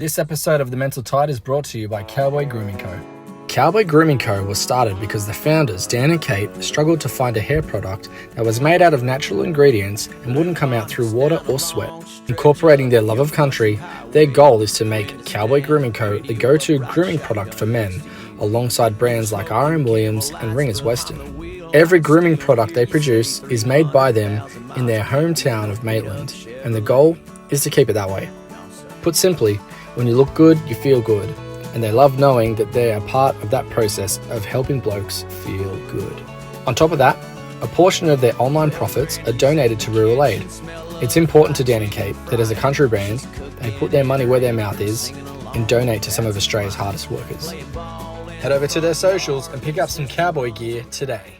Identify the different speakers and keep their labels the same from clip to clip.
Speaker 1: This episode of The Mental Tide is brought to you by Cowboy Grooming Co. Cowboy Grooming Co. was started because the founders, Dan and Kate, struggled to find a hair product that was made out of natural ingredients and wouldn't come out through water or sweat. Incorporating their love of country, their goal is to make Cowboy Grooming Co. the go-to grooming product for men, alongside brands like R.M. Williams and Ringers Western. Every grooming product they produce is made by them in their hometown of Maitland, and the goal is to keep it that way. Put simply, when you look good, you feel good, and they love knowing that they are part of that process of helping blokes feel good. On top of that, a portion of their online profits are donated to rural aid. It's important to Dan and Kate that as a country brand, they put their money where their mouth is and donate to some of Australia's hardest workers. Head over to their socials and pick up some cowboy gear today.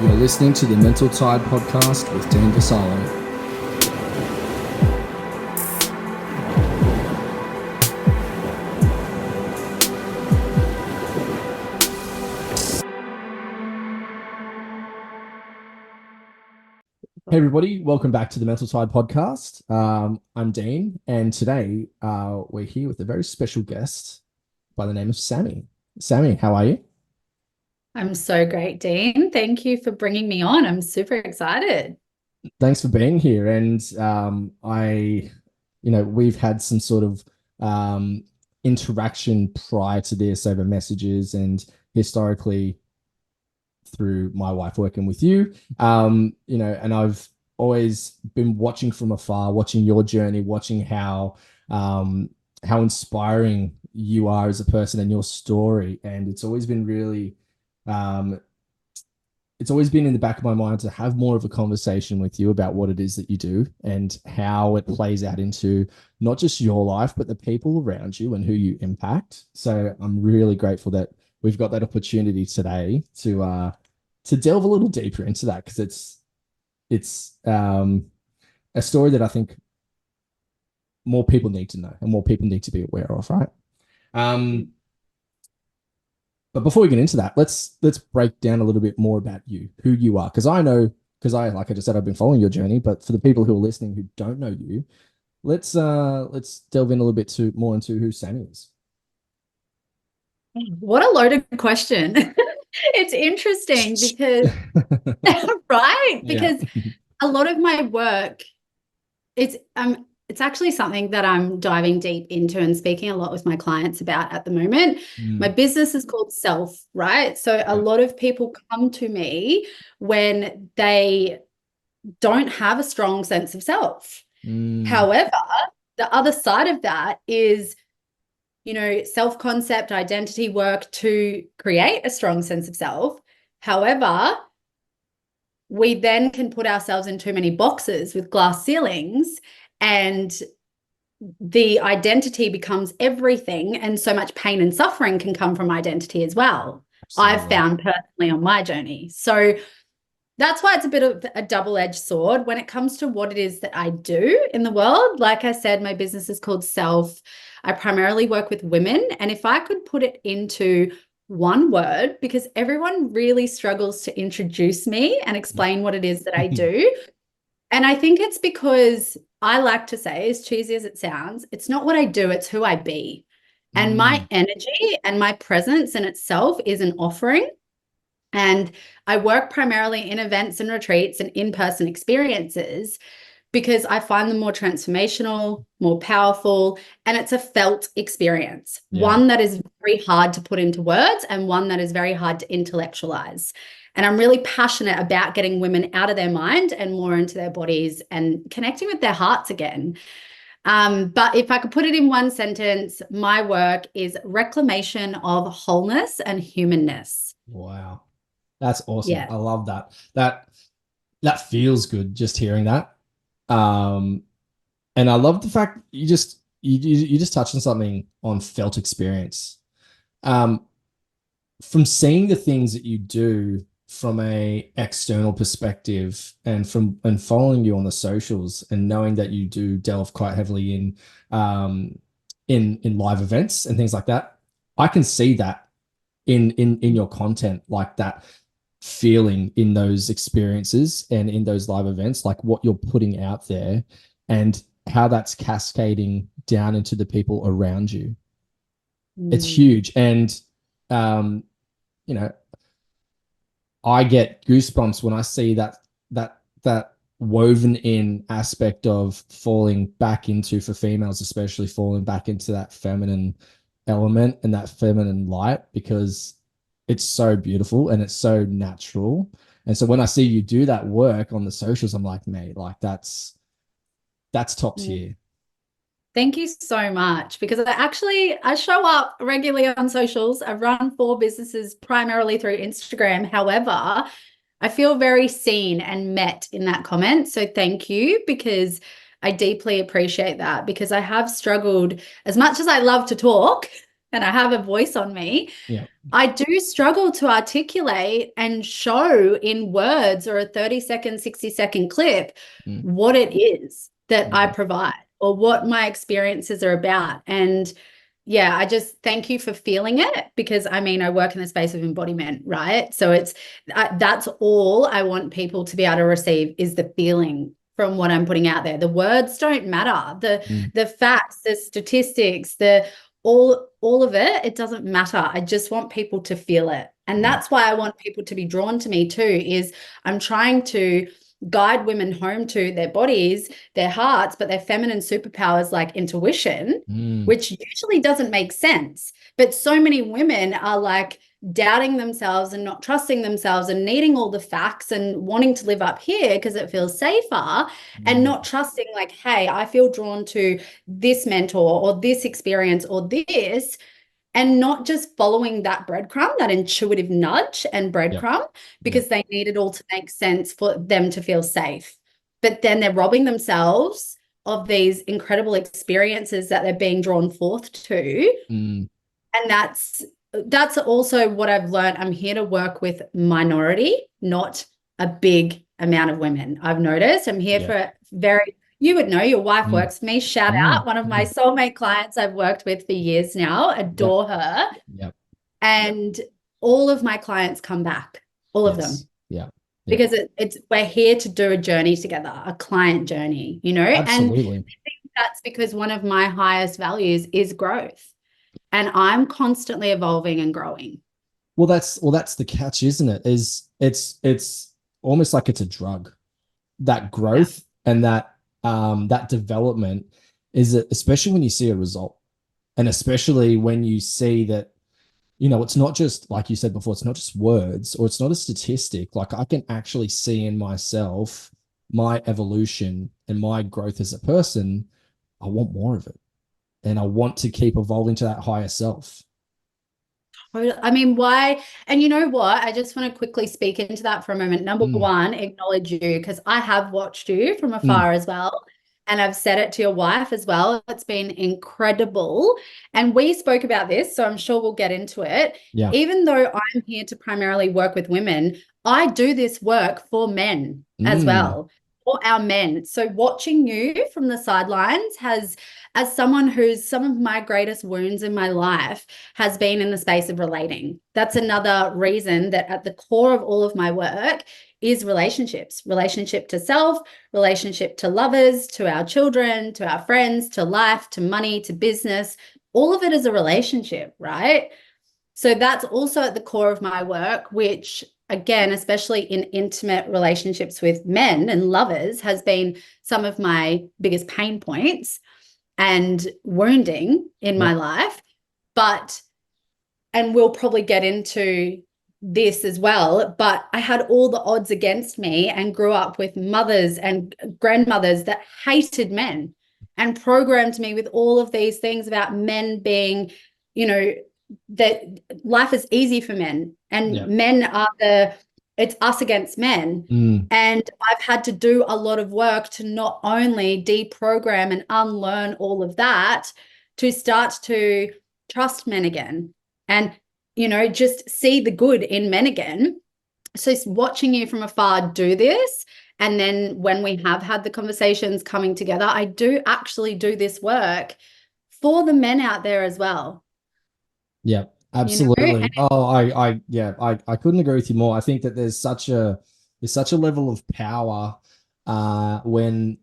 Speaker 2: You're listening to the Mental Tide podcast with Dean Vassallo. Hey everybody, welcome back to the Mental Tide podcast. I'm Dean, and today we're here with a very special guest by the name of Sammy. Sammy, how are you?
Speaker 3: I'm so great, Dean. Thank you for bringing me on. I'm super excited.
Speaker 2: Thanks for being here. And we've had some sort of interaction prior to this over messages and historically through my wife working with you, and I've always been watching from afar, watching your journey, watching how inspiring you are as a person and your story. And it's always been really it's always been in the back of my mind to have more of a conversation with you about what it is that you do and how it plays out into not just your life, but the people around you and who you impact. So I'm really grateful that we've got that opportunity today to delve a little deeper into that, because it's a story that I think more people need to know and more people need to be aware of, right? But before we get into that, let's break down a little bit more about you, who you are. Because like I just said, I've been following your journey. But for the people who are listening who don't know you, let's delve in a little bit more into who Sammy is.
Speaker 3: What a loaded question. It's interesting because, right? Because a lot of my work, it's actually something that I'm diving deep into and speaking a lot with my clients about at the moment. My business is called Self, right? So a lot of people come to me when they don't have a strong sense of self. However, the other side of that is, self-concept, identity work to create a strong sense of self. However, we then can put ourselves in too many boxes with glass ceilings, and the identity becomes everything, and so much pain and suffering can come from identity as well. Absolutely. I've found personally on my journey. So that's why it's a bit of a double-edged sword when it comes to what it is that I do in the world. Like I said, my business is called Self. I primarily work with women. And if I could put it into one word, because everyone really struggles to introduce me and explain what it is that I do. And I think it's because I like to say, as cheesy as it sounds, it's not what I do, it's who I be. And my energy and my presence in itself is an offering. And I work primarily in events and retreats and in-person experiences because I find them more transformational, more powerful, and it's a felt experience. One that is very hard to put into words and one that is very hard to intellectualize. And I'm really passionate about getting women out of their mind and more into their bodies and connecting with their hearts again. But if I could put it in one sentence, my work is reclamation of wholeness and humanness.
Speaker 2: Wow. That's awesome.
Speaker 3: Yeah.
Speaker 2: I love that. That feels good just hearing that. And I love the fact you just touched on something on felt experience. From seeing the things that you do from a external perspective and following you on the socials and knowing that you do delve quite heavily in live events and things like that, I can see that in your content, like that feeling in those experiences and in those live events, like what you're putting out there and how that's cascading down into the people around you. It's huge. And you know, I get goosebumps when I see that woven in aspect of falling back into, for females especially, falling back into that feminine element and that feminine light, because it's so beautiful and it's so natural. And so when I see you do that work on the socials, I'm like, mate, like that's top tier.
Speaker 3: Thank you so much, because I show up regularly on socials. I run 4 businesses primarily through Instagram. However, I feel very seen and met in that comment. So thank you, because I deeply appreciate that, because I have struggled, as much as I love to talk and I have a voice on me.
Speaker 2: Yeah.
Speaker 3: I do struggle to articulate and show in words or a 30-second, 60-second clip what it is that I provide or what my experiences are about. And yeah, I just thank you for feeling it, because I mean, I work in the space of embodiment, right? So that's all I want people to be able to receive, is the feeling from what I'm putting out there. The words don't matter. The facts, the statistics, all of it doesn't matter. I just want people to feel it. And that's why I want people to be drawn to me too, is I'm trying to guide women home to their bodies, their hearts, but their feminine superpowers like intuition, which usually doesn't make sense. But so many women are like doubting themselves and not trusting themselves and needing all the facts and wanting to live up here because it feels safer, and not trusting, like, hey, I feel drawn to this mentor or this experience or this, and not just following that breadcrumb, that intuitive nudge and breadcrumb, because they need it all to make sense for them to feel safe. But then they're robbing themselves of these incredible experiences that they're being drawn forth to. And that's also what I've learned. I'm here to work with minority, not a big amount of women. I've noticed I'm here for you would know, your wife works with me. Shout out, one of my soulmate clients I've worked with for years now. Adore her. And all of my clients come back, all of them. Because we're here to do a journey together, a client journey, you know.
Speaker 2: Absolutely.
Speaker 3: And I think that's because one of my highest values is growth, and I'm constantly evolving and growing.
Speaker 2: Well, that's the catch, isn't it? It's almost like it's a drug. That growth and that development is, especially when you see a result, and especially when you see that, you know, it's not just, like you said before, it's not just words, or it's not a statistic. Like, I can actually see in myself my evolution and my growth as a person. I want more of it, and I want to keep evolving to that higher self.
Speaker 3: I mean, why? And you know what? I just want to quickly speak into that for a moment. Number one, acknowledge you, because I have watched you from afar as well. And I've said it to your wife as well. It's been incredible. And we spoke about this, so I'm sure we'll get into it. Even though I'm here to primarily work with women, I do this work for men as well, for our men. So watching you from the sidelines has, as someone who's, some of my greatest wounds in my life has been in the space of relating. That's another reason that at the core of all of my work is relationships, relationship to self, relationship to lovers, to our children, to our friends, to life, to money, to business. All of it is a relationship, right? So that's also at the core of my work, which, again, especially in intimate relationships with men and lovers, has been some of my biggest pain points and wounding in my life. And we'll probably get into this as well, but I had all the odds against me and grew up with mothers and grandmothers that hated men and programmed me with all of these things about men being, you know, that life is easy for men, and men are it's us against men. And I've had to do a lot of work to not only deprogram and unlearn all of that, to start to trust men again, and, you know, just see the good in men again. So watching you from afar do this, and then when we have had the conversations coming together, I do actually do this work for the men out there as well.
Speaker 2: Yeah,
Speaker 3: You know, and
Speaker 2: absolutely. Oh, I couldn't agree with you more. I think that there's such a level of power when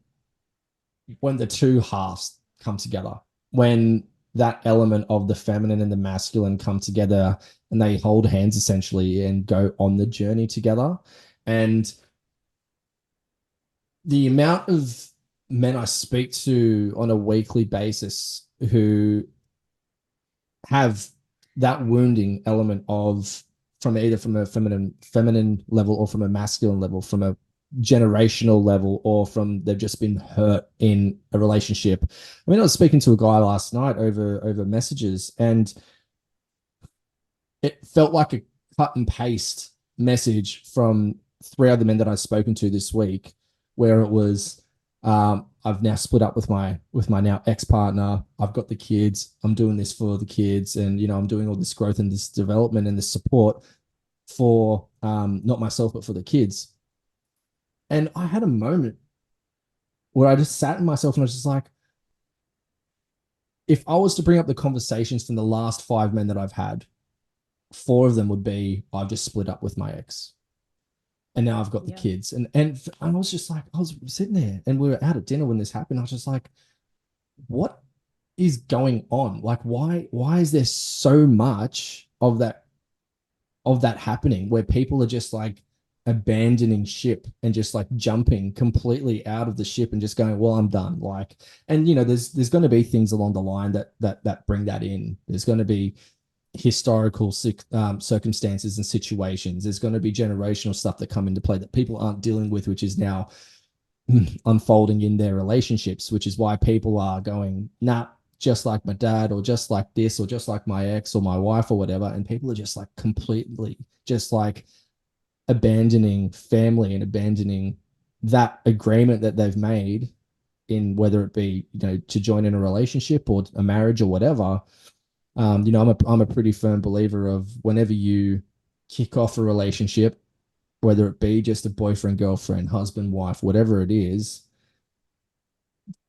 Speaker 2: the two halves come together, when that element of the feminine and the masculine come together and they hold hands essentially and go on the journey together. And the amount of men I speak to on a weekly basis who have that wounding element of from either from a feminine level or from a masculine level, from a generational level, or from they've just been hurt in a relationship. I mean, I was speaking to a guy last night over messages, and it felt like a cut and paste message from three other men that I've spoken to this week, where it was, I've now split up with my now ex-partner. I've got the kids. I'm doing this for the kids, and I'm doing all this growth and this development and this support for not myself but for the kids. And I had a moment where I just sat in myself and I was just like, if I was to bring up the conversations from the last 5 men that I've had, 4 of them would be, I've just split up with my ex. And now I've got the kids. And I was just like, I was sitting there and we were out at dinner when this happened. I was just like, what is going on? Like, why is there so much of that happening where people are just like abandoning ship and just like jumping completely out of the ship and just going, well, I'm done. Like, and there's going to be things along the line that bring that in. There's going to be historical circumstances and situations. There's going to be generational stuff that come into play that people aren't dealing with, which is now unfolding in their relationships, which is why people are going, nah, just like my dad, or just like this, or just like my ex or my wife or whatever. And people are just like completely just like abandoning family and abandoning that agreement that they've made, in whether it be, to join in a relationship or a marriage or whatever. I'm a pretty firm believer of whenever you kick off a relationship, whether it be just a boyfriend, girlfriend, husband, wife, whatever it is,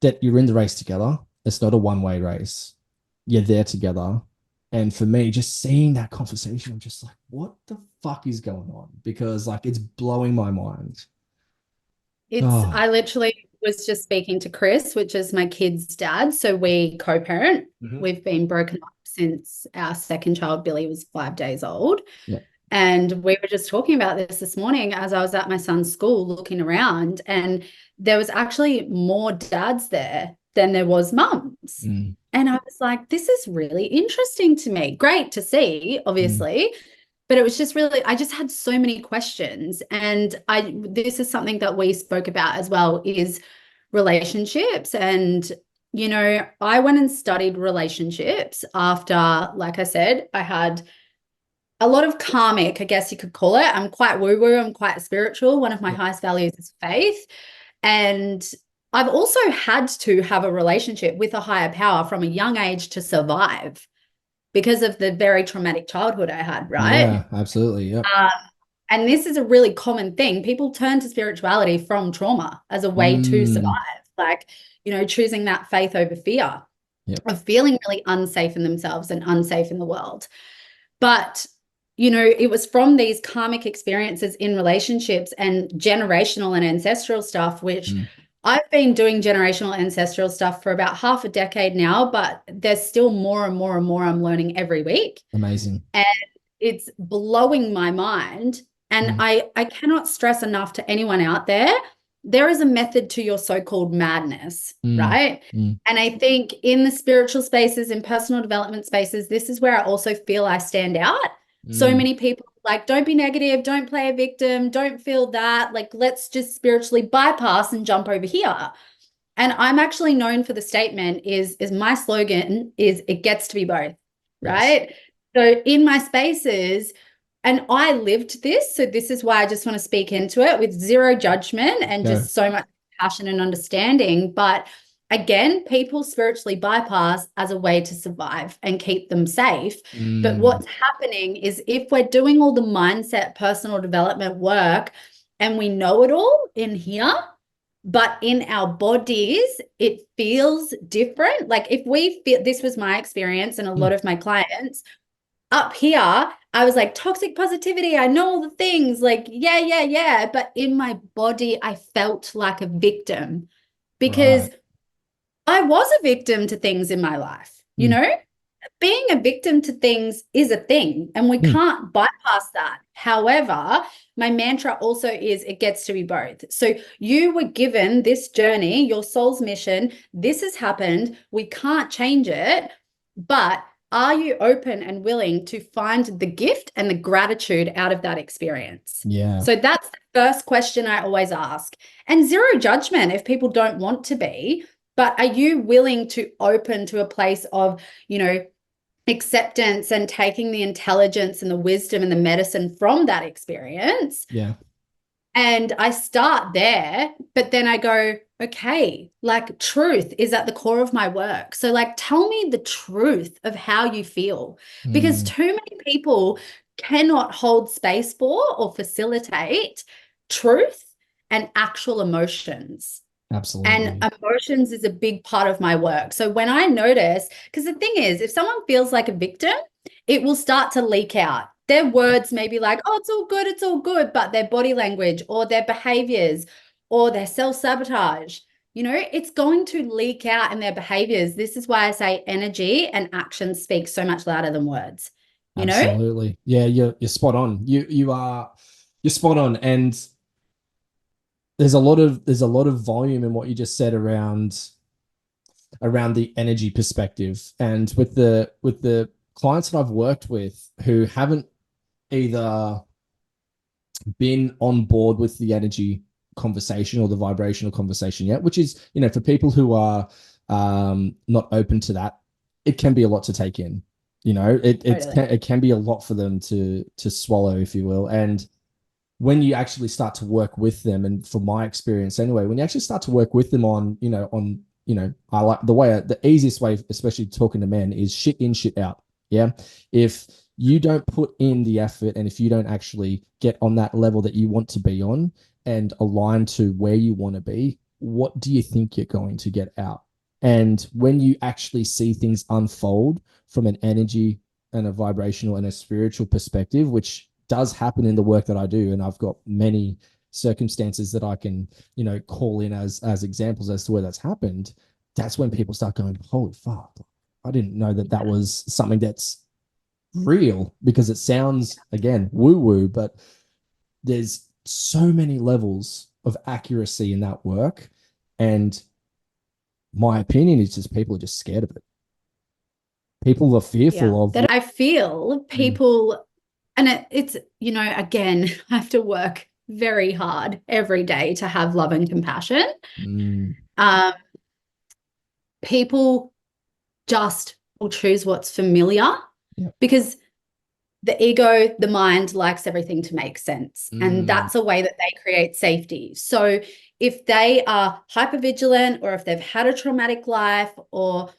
Speaker 2: that you're in the race together. It's not a one-way race. You're there together. And for me, just seeing that conversation, I'm just like, what the fuck is going on? Because like, it's blowing my mind.
Speaker 3: I literally was just speaking to Chris, which is my kid's dad. So we co-parent.
Speaker 2: Mhm.
Speaker 3: We've been broken up since our second child, Billy, was 5 days old.
Speaker 2: Yeah.
Speaker 3: And we were just talking about this morning as I was at my son's school looking around, and there was actually more dads there than there was mums.
Speaker 2: Mm.
Speaker 3: And I was like, this is really interesting to me. Great to see, obviously. But it was just really, I just had so many questions. And this is something that we spoke about as well, is relationships. And, I went and studied relationships after, like I said, I had a lot of karmic, I guess you could call it. I'm quite woo-woo, I'm quite spiritual. One of my highest values is faith. And I've also had to have a relationship with a higher power from a young age to survive because of the very traumatic childhood I had, right?
Speaker 2: Yeah, absolutely. Yep.
Speaker 3: And this is a really common thing. People turn to spirituality from trauma as a way to survive, like, choosing that faith over fear, of feeling really unsafe in themselves and unsafe in the world. But it was from these karmic experiences in relationships and generational and ancestral stuff, which I've been doing generational ancestral stuff for about half a decade now, but there's still more and more and more I'm learning every week.
Speaker 2: Amazing.
Speaker 3: And it's blowing my mind. And I cannot stress enough to anyone out there is a method to your so-called madness, right? And I think in the spiritual spaces, in personal development spaces, this is where I also feel I stand out. So many people like, don't be negative, don't play a victim, don't feel that, like, let's just spiritually bypass and jump over here. And I'm actually known for the statement is my slogan is, it gets to be both, right? Yes. So in my spaces, and I lived this, so this is why I just want to speak into it with zero judgment and just so much passion and understanding. But again, people spiritually bypass as a way to survive and keep them safe. But
Speaker 2: Mm.
Speaker 3: what's happening is if we're doing all the mindset, personal development work, and we know it all in here, but in our bodies, it feels different. Like if we feel, this was my experience and a lot of my clients, up here, I was like, toxic positivity. I know all the things, like, yeah, yeah, yeah. But in my body, I felt like a victim because
Speaker 2: Right.
Speaker 3: I was a victim to things in my life. You
Speaker 2: Mm.
Speaker 3: know, being a victim to things is a thing and we
Speaker 2: Mm.
Speaker 3: can't bypass that. However, my mantra also is it gets to be both. So you were given this journey, your soul's mission. This has happened. We can't change it, but are you open and willing to find the gift and the gratitude out of that experience?
Speaker 2: Yeah.
Speaker 3: So that's the first question I always ask. And zero judgment if people don't want to be, but are you willing to open to a place of, you know, acceptance and taking the intelligence and the wisdom and the medicine from that experience?
Speaker 2: Yeah.
Speaker 3: And I start there, but then I go, okay, like truth is at the core of my work. So like, tell me the truth of how you feel, because
Speaker 2: Mm.
Speaker 3: too many people cannot hold space for or facilitate truth and actual emotions. And
Speaker 2: Absolutely.
Speaker 3: emotions is a big part of my work. So when I notice, because the thing is, if someone feels like a victim, it will start to leak out. Their words may be like, oh, it's all good, but their body language or their behaviors or their self-sabotage, you know, it's going to leak out in their behaviors. This is why I say energy and action speak so much louder than words, you know?
Speaker 2: Absolutely. Yeah, you're spot on. You're spot on. And there's a lot of volume in what you just said around the energy perspective. And with the clients that I've worked with who haven't either been on board with the energy conversation or the vibrational conversation yet, which is, for people who are not open to that, it can be a lot to take in.
Speaker 3: Totally.
Speaker 2: It can be a lot for them to swallow, if you will. And when you actually start to work with them, and from my experience anyway, when you actually start to work with them I like the easiest way, especially talking to men, is shit in, shit out. Yeah. If you don't put in the effort and if you don't actually get on that level that you want to be on and align to where you want to be, what do you think you're going to get out? And when you actually see things unfold from an energy and a vibrational and a spiritual perspective, which does happen in the work that I do, and I've got many circumstances that I can, call in as examples as to where that's happened, that's when people start going, holy fuck, I didn't know that was something that's real, because it sounds, again, woo woo, but there's so many levels of accuracy in that work. And my opinion is just people are just scared of it. People are
Speaker 3: Yeah.
Speaker 2: fearful of.
Speaker 3: That I feel
Speaker 2: Mm.
Speaker 3: people, and it's, again, I have to work very hard every day to have love and compassion.
Speaker 2: Mm.
Speaker 3: Um, People just will choose what's familiar
Speaker 2: Yeah.
Speaker 3: because the ego, the mind likes everything to make sense. And
Speaker 2: Mm.
Speaker 3: that's a way that they create safety. So if they are hypervigilant or if they've had a traumatic life, or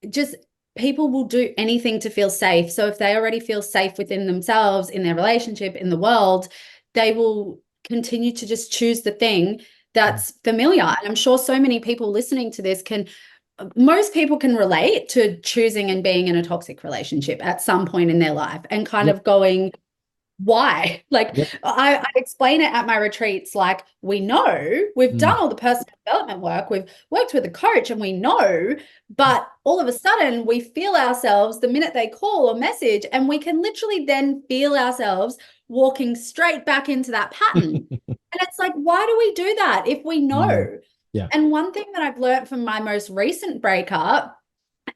Speaker 3: just people will do anything to feel safe. So if they already feel safe within themselves, in their relationship, in the world, they will continue to just choose the thing that's familiar. And I'm sure so many people listening to this most people can relate to choosing and being in a toxic relationship at some point in their life and kind
Speaker 2: Yep.
Speaker 3: of going, why? Like
Speaker 2: Yep.
Speaker 3: I explain it at my retreats, like we know we've done all the personal development work, we've worked with a coach and we know, but all of a sudden we feel ourselves the minute they call or message, and we can literally then feel ourselves walking straight back into that pattern. And it's like, why do we do that if we
Speaker 2: Mm.
Speaker 3: know?
Speaker 2: Yeah.
Speaker 3: And one thing that I've learned from my most recent breakup,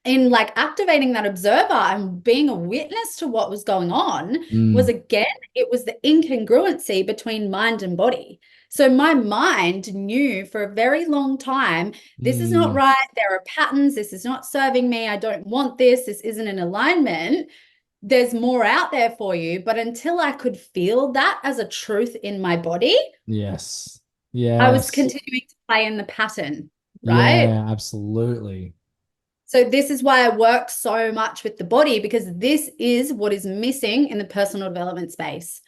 Speaker 3: in like activating that observer and being a witness to what was going on, was,
Speaker 2: Mm.
Speaker 3: again, it was the incongruency between mind and body. So my mind knew for a very long time, this is not
Speaker 2: Mm.
Speaker 3: right. There are patterns. This is not serving me. I don't want this. This isn't in alignment. There's more out there for you. But until I could feel that as a truth in my body,
Speaker 2: Yes.
Speaker 3: I was
Speaker 2: Yes.
Speaker 3: continuing to play in the pattern. right?
Speaker 2: Yeah, absolutely.
Speaker 3: So this is why I work so much with the body, because this is what is missing in the personal development space.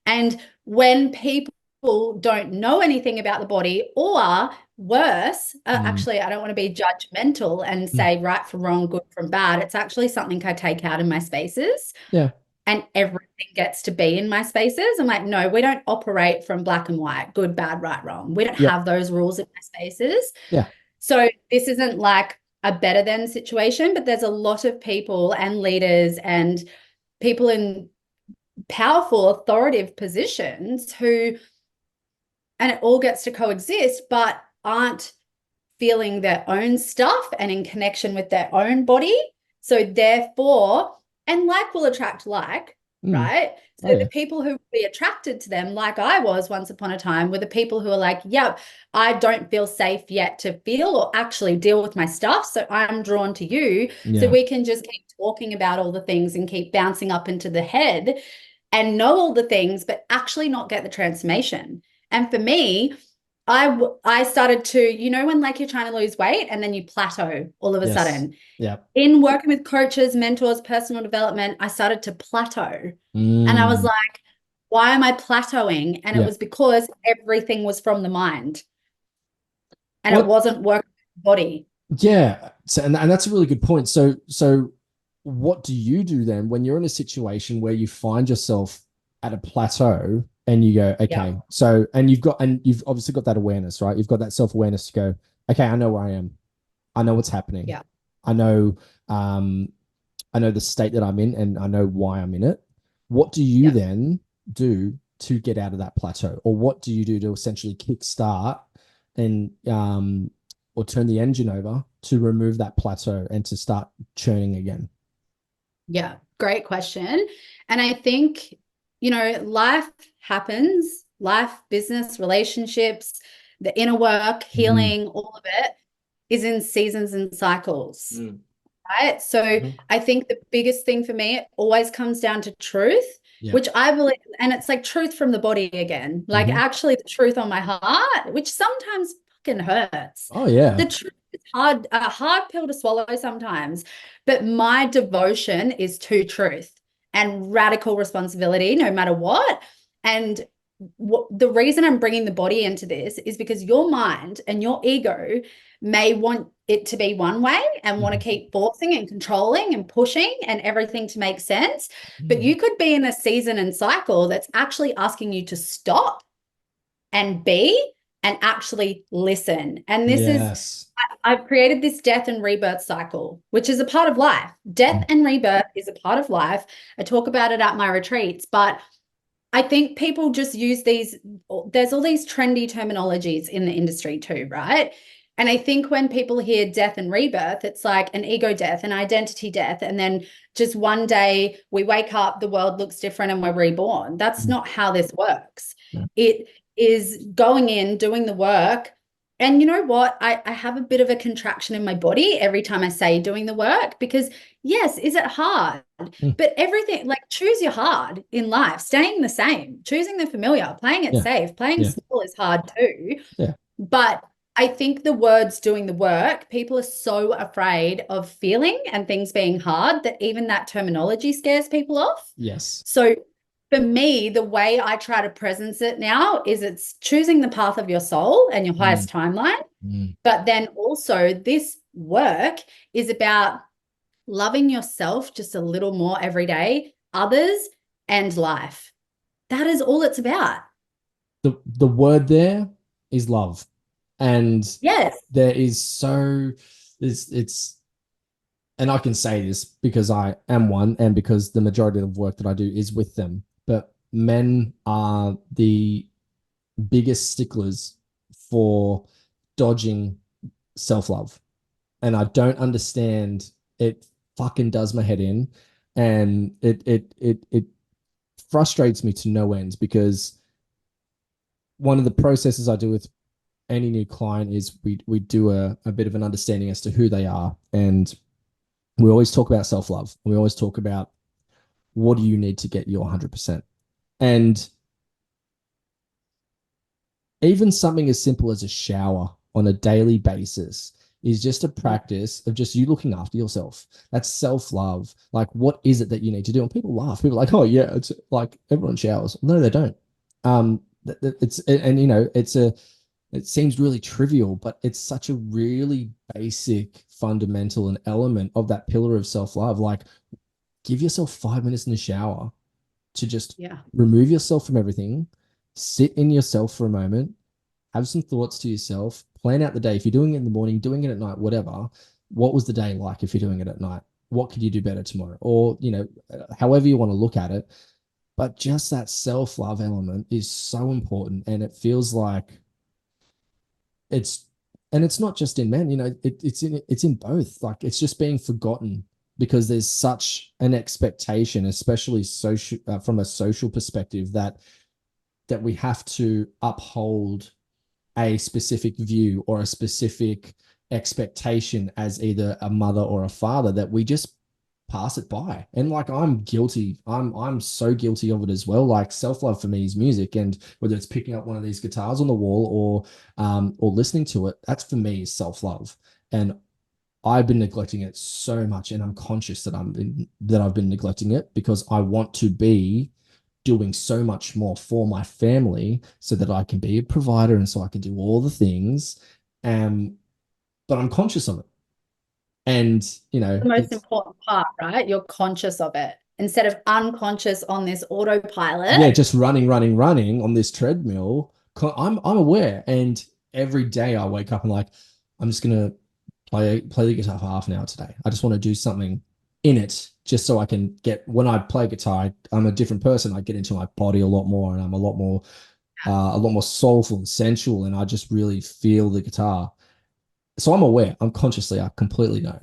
Speaker 3: And when people don't know anything about the body, or worse, actually, I don't want to be judgmental and say right from wrong, good from bad. It's actually something I take out in my spaces,
Speaker 2: Yeah.
Speaker 3: and everything gets to be in my spaces. I'm like, no, we don't operate from black and white, good, bad, right, wrong. We don't
Speaker 2: Yep.
Speaker 3: have those rules in my spaces.
Speaker 2: Yeah.
Speaker 3: So this isn't like a better than situation, but there's a lot of people and leaders and people in powerful, authoritative positions who, and it all gets to coexist, but aren't feeling their own stuff and in connection with their own body. So therefore, and like will attract like, right? So
Speaker 2: Oh, yeah.
Speaker 3: the people who will be attracted to them, like I was once upon a time, were the people who are like, yep, I don't feel safe yet to feel or actually deal with my stuff. So I'm drawn to you. So
Speaker 2: Yeah.
Speaker 3: we can just keep talking about all the things and keep bouncing up into the head and know all the things, but actually not get the transformation. And for me, I started to, when like you're trying to lose weight and then you plateau all of a
Speaker 2: Yes.
Speaker 3: sudden.
Speaker 2: Yeah.
Speaker 3: In working with coaches, mentors, personal development, I started to plateau. And I was like, why am I plateauing? And it was because everything was from the mind and it wasn't working with the body.
Speaker 2: Yeah. So, and that's a really good point. So what do you do then when you're in a situation where you find yourself at a plateau and you go, okay, so, and you've obviously got that awareness, right? You've got that self-awareness to go, okay, I know where I am. I know what's happening.
Speaker 3: Yeah.
Speaker 2: I know, I know the state that I'm in and I know why I'm in it. What do you then do to get out of that plateau? Or what do you do to essentially kickstart and or turn the engine over to remove that plateau and to start churning again?
Speaker 3: Yeah, great question. And I think, life happens, life, business, relationships, the inner work, healing, all of it is in seasons and cycles. Right. So I think the biggest thing for me, it always comes down to truth, which I believe, and it's like truth from the body again, like actually the truth on my heart, which sometimes fucking hurts.
Speaker 2: Oh, yeah.
Speaker 3: The truth is hard, a hard pill to swallow sometimes, but my devotion is to truth and radical responsibility, no matter what. And the reason I'm bringing the body into this is because your mind and your ego may want it to be one way and want to keep forcing and controlling and pushing and everything to make sense. But you could be in a season and cycle that's actually asking you to stop and be and actually listen. And this is, I've created this death and rebirth cycle, which is a part of life. Death and rebirth is a part of life. I talk about it at my retreats, but I think people just use there's all these trendy terminologies in the industry too, right? And I think when people hear death and rebirth, it's like an ego death, an identity death. And then just one day we wake up, the world looks different and we're reborn. That's not how this works. It is going in, doing the work. And you know what? I have a bit of a contraction in my body every time I say doing the work, because yes, is it hard? But everything, like choose your hard in life, staying the same, choosing the familiar, playing it safe, playing small is hard too. But I think the words doing the work, people are so afraid of feeling and things being hard that even that terminology scares people off.
Speaker 2: Yes.
Speaker 3: So for me, the way I try to presence it now is it's choosing the path of your soul and your highest timeline. But then also this work is about loving yourself just a little more every day, others and life. That is all it's about.
Speaker 2: The word there is love. And there is it's and I can say this because I am one and because the majority of the work that I do is with them. But men are the biggest sticklers for dodging self-love. And I don't understand. It fucking does my head in. And it frustrates me to no ends, because one of the processes I do with any new client is we do a bit of an understanding as to who they are. And we always talk about self-love. We always talk about what do you need to get your 100%. And even something as simple as a shower on a daily basis is just a practice of just you looking after yourself. That's self-love. Like, what is it that you need to do? And people laugh. People are like, oh yeah, it's like everyone showers. No, they don't. It's, and you know, it seems really trivial, but it's such a really basic, fundamental, and element of that pillar of self-love. Like, give yourself 5 minutes in the shower to just remove yourself from everything, sit in yourself for a moment, have some thoughts to yourself, plan out the day. If you're doing it in the morning, doing it at night, whatever, what was the day like if you're doing it at night? What could you do better tomorrow? Or, you know, however you want to look at it. But just that self-love element is so important. And it feels like it's, and it's not just in men, you know, it's in both. Like, it's just being forgotten because there's such an expectation, especially social, from a social perspective, that we have to uphold a specific view or a specific expectation as either a mother or a father, that we just pass it by. And like, I'm guilty. I'm so guilty of it as well. Like, self-love for me is music, and whether it's picking up one of these guitars on the wall or listening to it, that's for me is self-love. And I've been neglecting it so much, and I'm conscious that I've been neglecting it because I want to be doing so much more for my family so that I can be a provider and so I can do all the things. But I'm conscious of it. And, you know,
Speaker 3: The most important part, right? You're conscious of it instead of unconscious on this autopilot.
Speaker 2: Yeah, just running on this treadmill. I'm aware. And every day I wake up and like, I'm just going to play the guitar for half an hour today. I just want to do something in it just so I can get, when I play guitar, I'm a different person. I get into my body a lot more, and I'm a lot more soulful and sensual, and I just really feel the guitar. So I'm aware, I'm consciously, I completely know.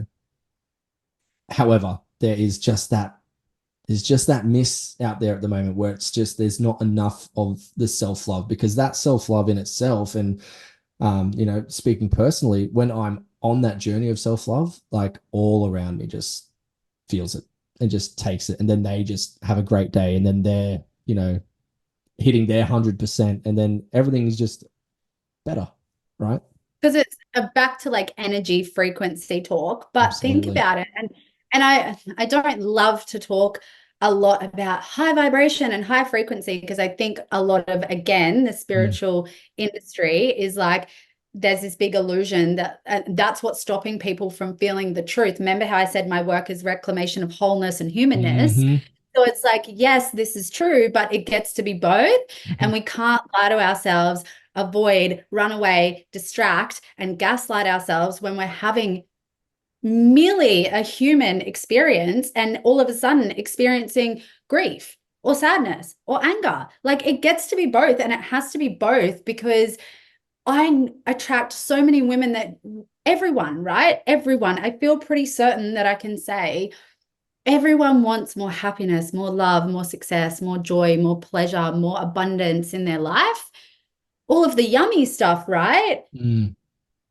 Speaker 2: However, there's just that miss out there at the moment where it's just, there's not enough of the self-love, because that self-love in itself, and you know, speaking personally, when I'm on that journey of self-love, like, all around me just feels it and just takes it, and then they just have a great day, and then they're, you know, hitting their 100%, and then everything is just better, right?
Speaker 3: Because it's back to like energy frequency talk, but
Speaker 2: Absolutely.
Speaker 3: think about it. And I don't love to talk a lot about high vibration and high frequency, because I think a lot of, again, the spiritual industry is like, there's this big illusion that that's what's stopping people from feeling the truth. Remember how I said my work is reclamation of wholeness and humanness? So it's like, yes, this is true, but it gets to be both. And we can't lie to ourselves, avoid, run away, distract, and gaslight ourselves when we're having merely a human experience and all of a sudden experiencing grief or sadness or anger. Like, it gets to be both, and it has to be both, because I attract so many women that everyone, right? Everyone, I feel pretty certain that I can say everyone wants more happiness, more love, more success, more joy, more pleasure, more abundance in their life. All of the yummy stuff, right?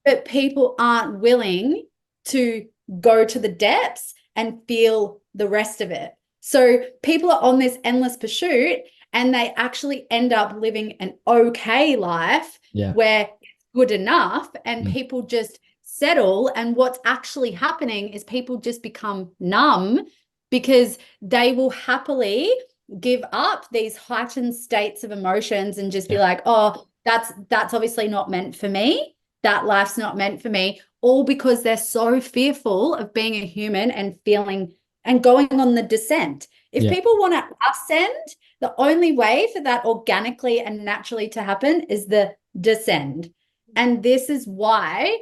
Speaker 3: But people aren't willing to go to the depths and feel the rest of it. So people are on this endless pursuit, and they actually end up living an okay life where it's good enough, and people just settle. And what's actually happening is people just become numb, because they will happily give up these heightened states of emotions and just be like, oh, that's obviously not meant for me. That life's not meant for me, all because they're so fearful of being a human and feeling and going on the descent. If people want to ascend, the only way for that organically and naturally to happen is the descend. And this is why,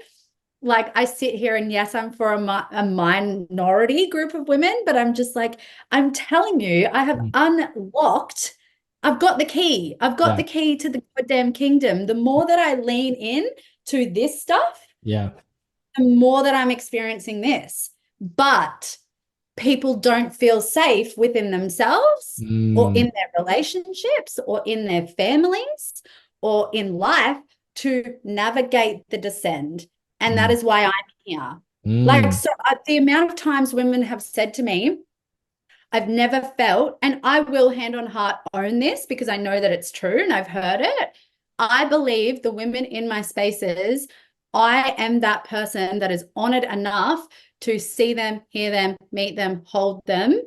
Speaker 3: like, I sit here and yes, I'm for a minority group of women, but I'm just like, I'm telling you, I have unlocked, I've got the key. I've got the key to the goddamn kingdom. The more that I lean in to this stuff, the more that I'm experiencing this. But people don't feel safe within themselves or in their relationships or in their families or in life to navigate the descend. And that is why I'm here. Like, so the amount of times women have said to me, I've never felt, and I will hand on heart own this because I know that it's true and I've heard it. I believe the women in my spaces I am that person that is honored enough to see them, hear them, meet them, hold them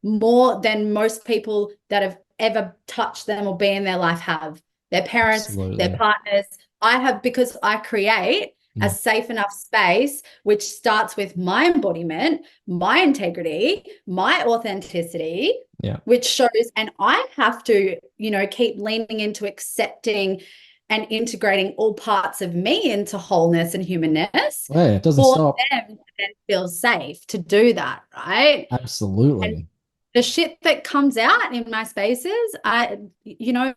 Speaker 3: more than most people that have ever touched them or been in their life have. Their parents,
Speaker 2: Absolutely.
Speaker 3: their partners. I have, because I create a safe enough space, which starts with my embodiment, my integrity, my authenticity,
Speaker 2: Yeah.
Speaker 3: which shows, and I have to, keep leaning into accepting and integrating all parts of me into wholeness and humanness
Speaker 2: Yeah, it doesn't
Speaker 3: for
Speaker 2: stop.
Speaker 3: them to then feel safe to do that, right? And
Speaker 2: Absolutely.
Speaker 3: the shit that comes out in my spaces, I've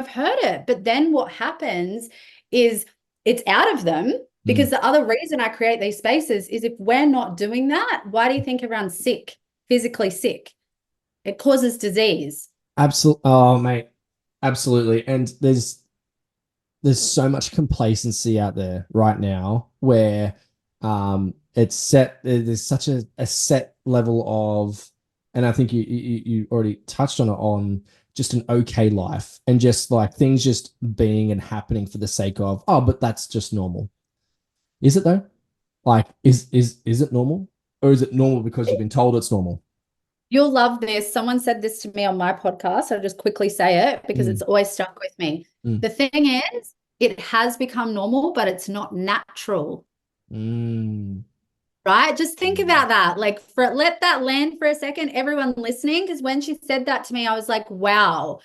Speaker 3: heard it. But then what happens is it's out of them, because the other reason I create these spaces is if we're not doing that, why do you think everyone's sick, physically sick? It causes disease.
Speaker 2: Absolutely. Oh, mate. Absolutely. And there's so much complacency out there right now where it's set, there's such a set level of, and I think you already touched on it, on just an okay life and just like things just being and happening for the sake of, oh, but that's just normal. Is it though? Like, is it normal? Or is it normal because you've been told it's normal?
Speaker 3: You'll love this. Someone said this to me on my podcast. I'll just quickly say it because it's always stuck with me.
Speaker 2: Mm.
Speaker 3: The thing is, it has become normal, but it's not natural.
Speaker 2: Mm.
Speaker 3: Right? Just think about that. Like, let that land for a second, everyone listening, because when she said that to me, I was like, wow,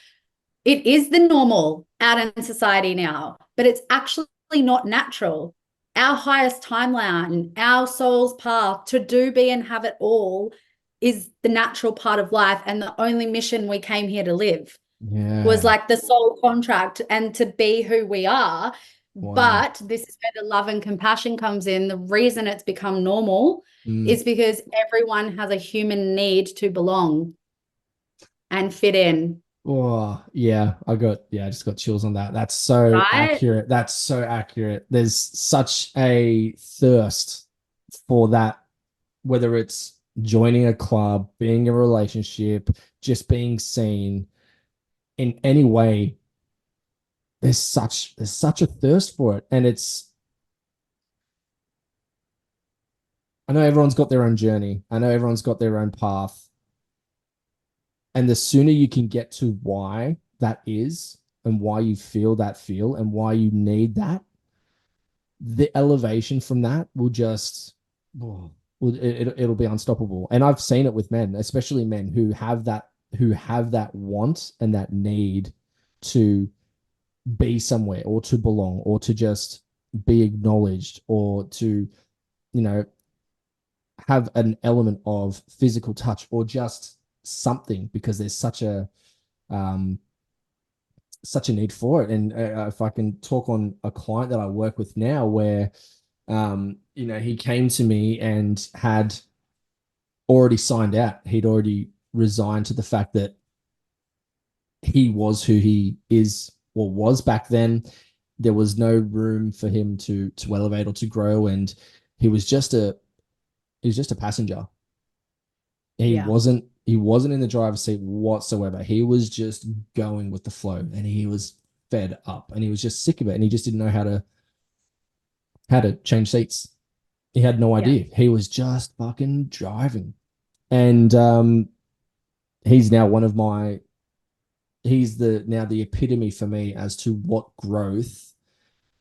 Speaker 3: it is the normal out in society now, but it's actually not natural. Our highest timeline, our soul's path to do, be, and have it all is the natural part of life. And the only mission we came here to live was
Speaker 2: Yeah.
Speaker 3: like the soul contract and to be who we are.
Speaker 2: Wow.
Speaker 3: But this is where the love and compassion comes in. The reason it's become normal is because everyone has a human need to belong and fit in.
Speaker 2: Oh, yeah, I just got chills on that. That's so
Speaker 3: Right?
Speaker 2: accurate. That's so accurate. There's such a thirst for that, whether it's joining a club, being in a relationship, just being seen in any way. There's such a thirst for it. And I know everyone's got their own journey. I know everyone's got their own path. And the sooner you can get to why that is and why you feel that feel and why you need that, the elevation from that will just, oh, it'll be unstoppable. And I've seen it with men, especially men who have that want and that need to be somewhere or to belong or to just be acknowledged or to, you know, have an element of physical touch or just something, because there's um such a need for it. And if I can talk on a client that I work with now, where he came to me and had already signed out. He'd already resigned to the fact that he was who he is or was back then. There was no room for him to elevate or to grow, and he was just a passenger. He wasn't in the driver's seat whatsoever. He was just going with the flow, and he was fed up, and he was just sick of it, and he just didn't know how to change seats. He had no idea. He was just fucking driving. And he's now now the epitome for me as to what growth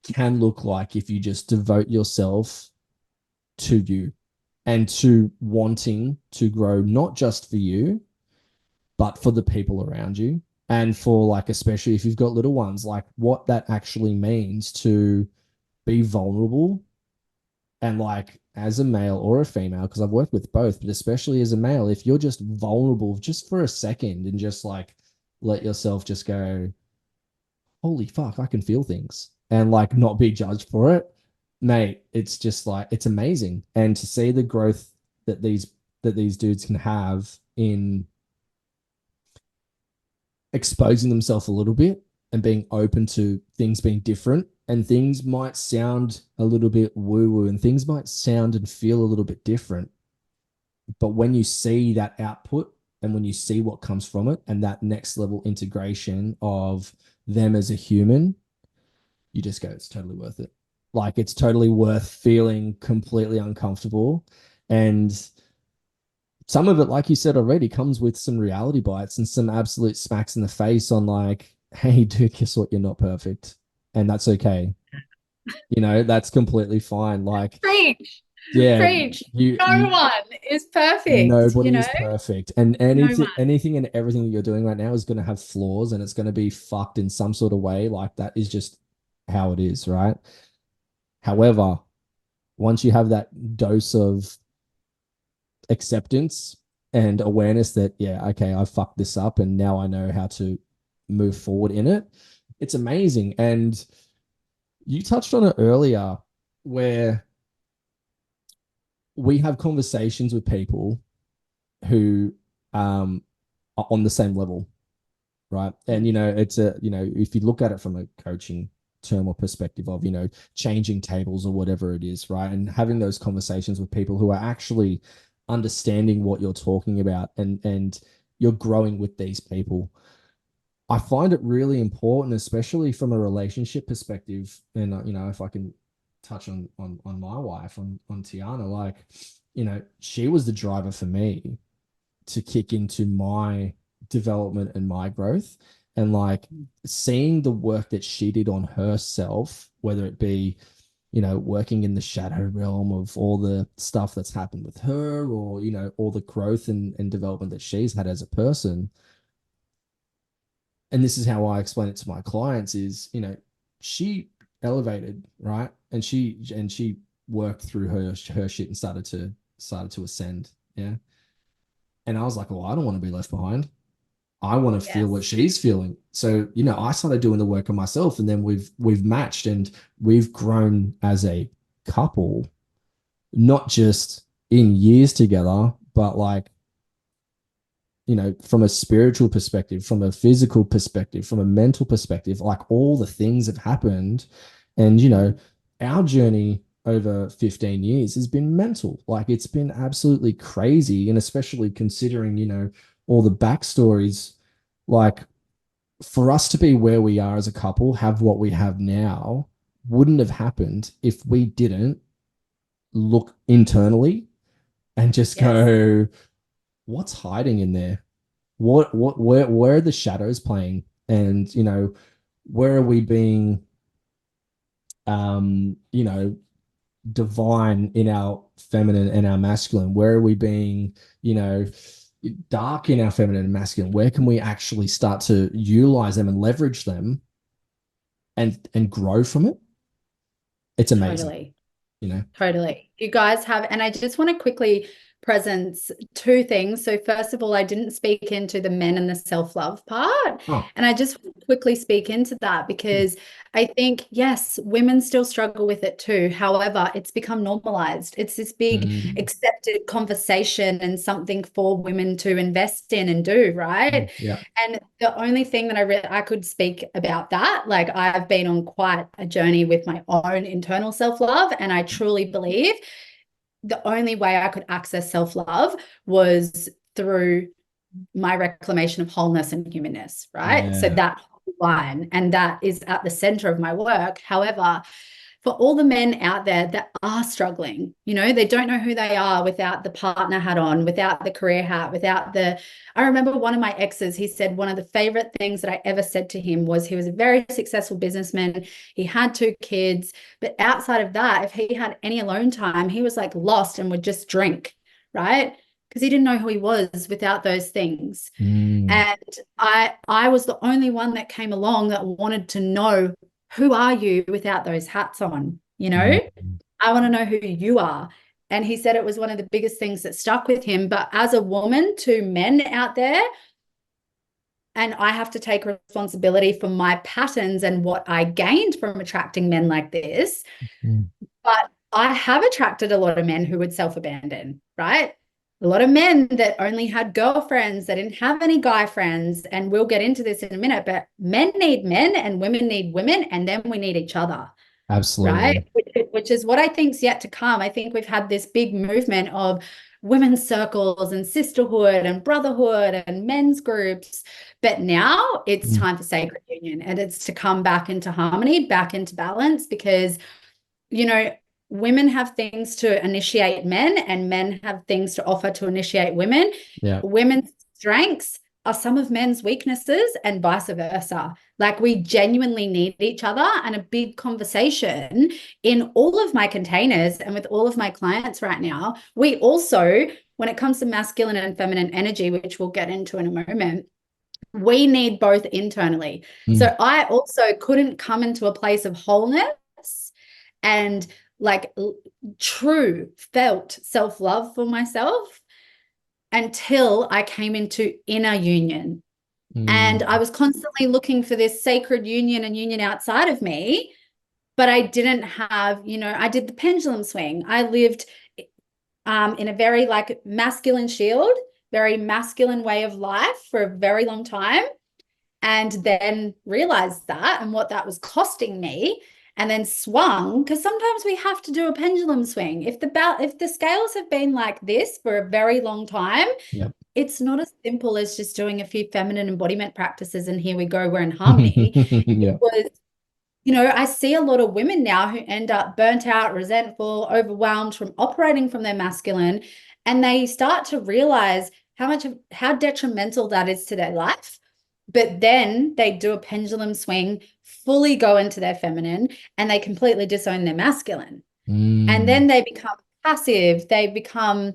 Speaker 2: can look like if you just devote yourself to you and to wanting to grow, not just for you, but for the people around you. And for, like, especially if you've got little ones, like what that actually means to be vulnerable. And like, as a male or a female, because I've worked with both, but especially as a male, if you're just vulnerable just for a second and just like let yourself just go, holy fuck, I can feel things, and like not be judged for it, mate, it's just like, it's amazing. And to see the growth that these dudes can have in exposing themselves a little bit and being open to things being different, and things might sound a little bit woo woo and things might sound and feel a little bit different. But when you see that output and when you see what comes from it and that next level integration of them as a human, you just go, it's totally worth it. Like it's totally worth feeling completely uncomfortable. And some of it, like you said already, comes with some reality bites and some absolute smacks in the face on like, hey, dude, guess what? You're not perfect. And that's okay. That's completely fine. Like,
Speaker 3: Preach,
Speaker 2: yeah,
Speaker 3: preach. No
Speaker 2: you
Speaker 3: one is perfect,
Speaker 2: nobody is perfect. And
Speaker 3: no one.
Speaker 2: anything and everything that you're doing right now is going to have flaws and it's going to be fucked in some sort of way. Like that is just how it is, right? However, once you have that dose of acceptance and awareness that, yeah, okay, I fucked this up and now I know how to move forward in it, it's amazing. And you touched on it earlier where we have conversations with people who are on the same level, right? And it's if you look at it from a coaching term or perspective of changing tables or whatever it is, right? And having those conversations with people who are actually understanding what you're talking about, and you're growing with these people. I find it really important, especially from a relationship perspective. And if I can touch on my wife, on Tiana, like she was the driver for me to kick into my development and my growth, and like seeing the work that she did on herself, whether it be working in the shadow realm of all the stuff that's happened with her, or all the growth and development that she's had as a person. And this is how I explain it to my clients is, she elevated, right? And she worked through her shit and started to ascend. Yeah. And I was like, well, I don't want to be left behind. I want to feel what
Speaker 3: Yes.
Speaker 2: she's feeling. So, I started doing the work on myself, and then we've matched and we've grown as a couple, not just in years together, but like, from a spiritual perspective, from a physical perspective, from a mental perspective, like all the things have happened. And, our journey over 15 years has been mental. Like it's been absolutely crazy. And especially considering, all the backstories, like for us to be where we are as a couple, have what we have now, wouldn't have happened if we didn't look internally and just
Speaker 3: Yes.
Speaker 2: go, what's hiding in there? Where are the shadows playing? And, where are we being, divine in our feminine and our masculine? Where are we being, dark in our feminine and masculine? Where can we actually start to utilize them and leverage them and grow from it? It's amazing.
Speaker 3: Totally. You guys have, and I just want to quickly presence two things. So first of all, I didn't speak into the men and the self-love part.
Speaker 2: Oh.
Speaker 3: And I just want to quickly speak into that because I think, yes, women still struggle with it too. However, it's become normalized. It's this big accepted conversation and something for women to invest in and do, right?
Speaker 2: Yeah.
Speaker 3: And the only thing that I could speak about that, like I've been on quite a journey with my own internal self-love, and I truly believe the only way I could access self-love was through my reclamation of wholeness and humanness, right?
Speaker 2: Yeah.
Speaker 3: So that line, and that is at the center of my work. However, for all the men out there that are struggling, they don't know who they are without the partner hat on, without the career hat, I remember one of my exes, he said one of the favorite things that I ever said to him was he was a very successful businessman. He had 2 kids, but outside of that, if he had any alone time, he was like lost and would just drink, right? Because he didn't know who he was without those things. And I was the only one that came along that wanted to know, who are you without those hats on? I want to know who you are. And he said it was one of the biggest things that stuck with him. But as a woman to men out there, and I have to take responsibility for my patterns and what I gained from attracting men like this. But I have attracted a lot of men who would self-abandon, right? A lot of men that only had girlfriends, that didn't have any guy friends. And we'll get into this in a minute, but men need men and women need women, and then we need each other.
Speaker 2: Absolutely.
Speaker 3: Right? Which is what I think is yet to come. I think we've had this big movement of women's circles and sisterhood and brotherhood and men's groups. But now it's time for sacred union, and it's to come back into harmony, back into balance, because you know, women have things to initiate men and men have things to offer to initiate women.
Speaker 2: Yeah.
Speaker 3: Women's strengths are some of men's weaknesses and vice versa. Like we genuinely need each other, and a big conversation in all of my containers and with all of my clients right now. We also, when it comes to masculine and feminine energy, which we'll get into in a moment, we need both internally. So I also couldn't come into a place of wholeness and like true felt self-love for myself until I came into inner union. And I was constantly looking for this sacred union and union outside of me, but I didn't have, you know, I did the pendulum swing. I lived in a very like masculine shield, very masculine way of life for a very long time, and then realized that and what that was costing me, and then swung, because sometimes we have to do a pendulum swing. If the scales have been like this for a very long time,
Speaker 2: Yep.
Speaker 3: it's not as simple as just doing a few feminine embodiment practices and here we go, we're in harmony.
Speaker 2: Yeah.
Speaker 3: It was, you know, I see a lot of women now who end up burnt out, resentful, overwhelmed from operating from their masculine, and they start to realize how detrimental that is to their life. But then they do a pendulum swing, fully go into their feminine, and they completely disown their masculine. And then they become passive, they become,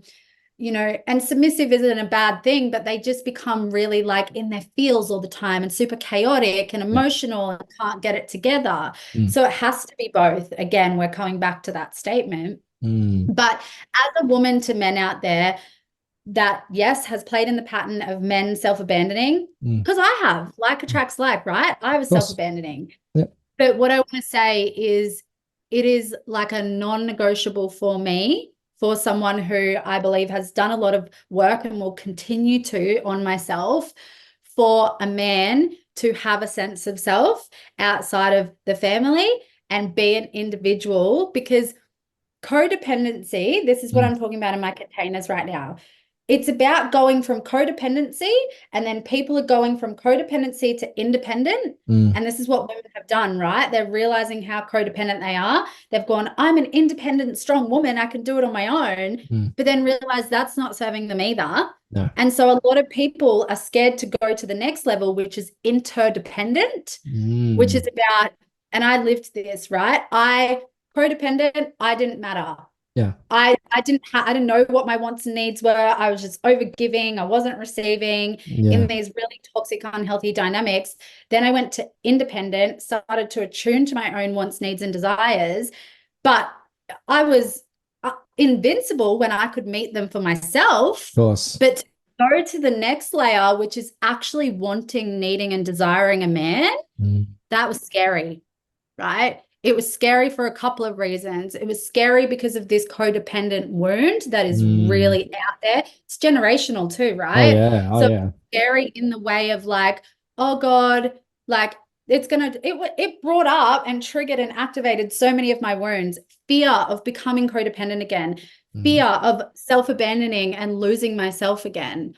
Speaker 3: you know, and submissive isn't a bad thing, but they just become really like in their feels all the time and super chaotic and emotional and can't get it together. So it has to be both. Again, we're coming back to that statement. But as a woman to men out there that, yes, has played in the pattern of men self-abandoning, because I have, like attracts like, right? I was self-abandoning.
Speaker 2: Yep.
Speaker 3: But what I want to say is it is like a non-negotiable for me, for someone who I believe has done a lot of work and will continue to on myself, for a man to have a sense of self outside of the family and be an individual. Because codependency, this is what I'm talking about in my containers right now. It's about going from codependency, and then people are going from codependency to independent. And this is what women have done, right? They're realizing how codependent they are. They've gone, I'm an independent, strong woman. I can do it on my own, but then realize that's not serving them either.
Speaker 2: No.
Speaker 3: And so a lot of people are scared to go to the next level, which is interdependent, which is about, and I lived this, right? Codependent, I didn't matter.
Speaker 2: Yeah.
Speaker 3: I didn't know what my wants and needs were. I was just over giving. I wasn't receiving in these really toxic, unhealthy dynamics. Then I went to independent, started to attune to my own wants, needs, and desires. But I was invincible when I could meet them for myself.
Speaker 2: Of course.
Speaker 3: But to go to the next layer, which is actually wanting, needing, and desiring a man, that was scary, right? It was scary for a couple of reasons. It was scary because of this codependent wound that is really out there. It's generational too, right? So scary in the way of like, oh God, like it brought up and triggered and activated so many of my wounds. Fear of becoming codependent again, fear of self-abandoning and losing myself again,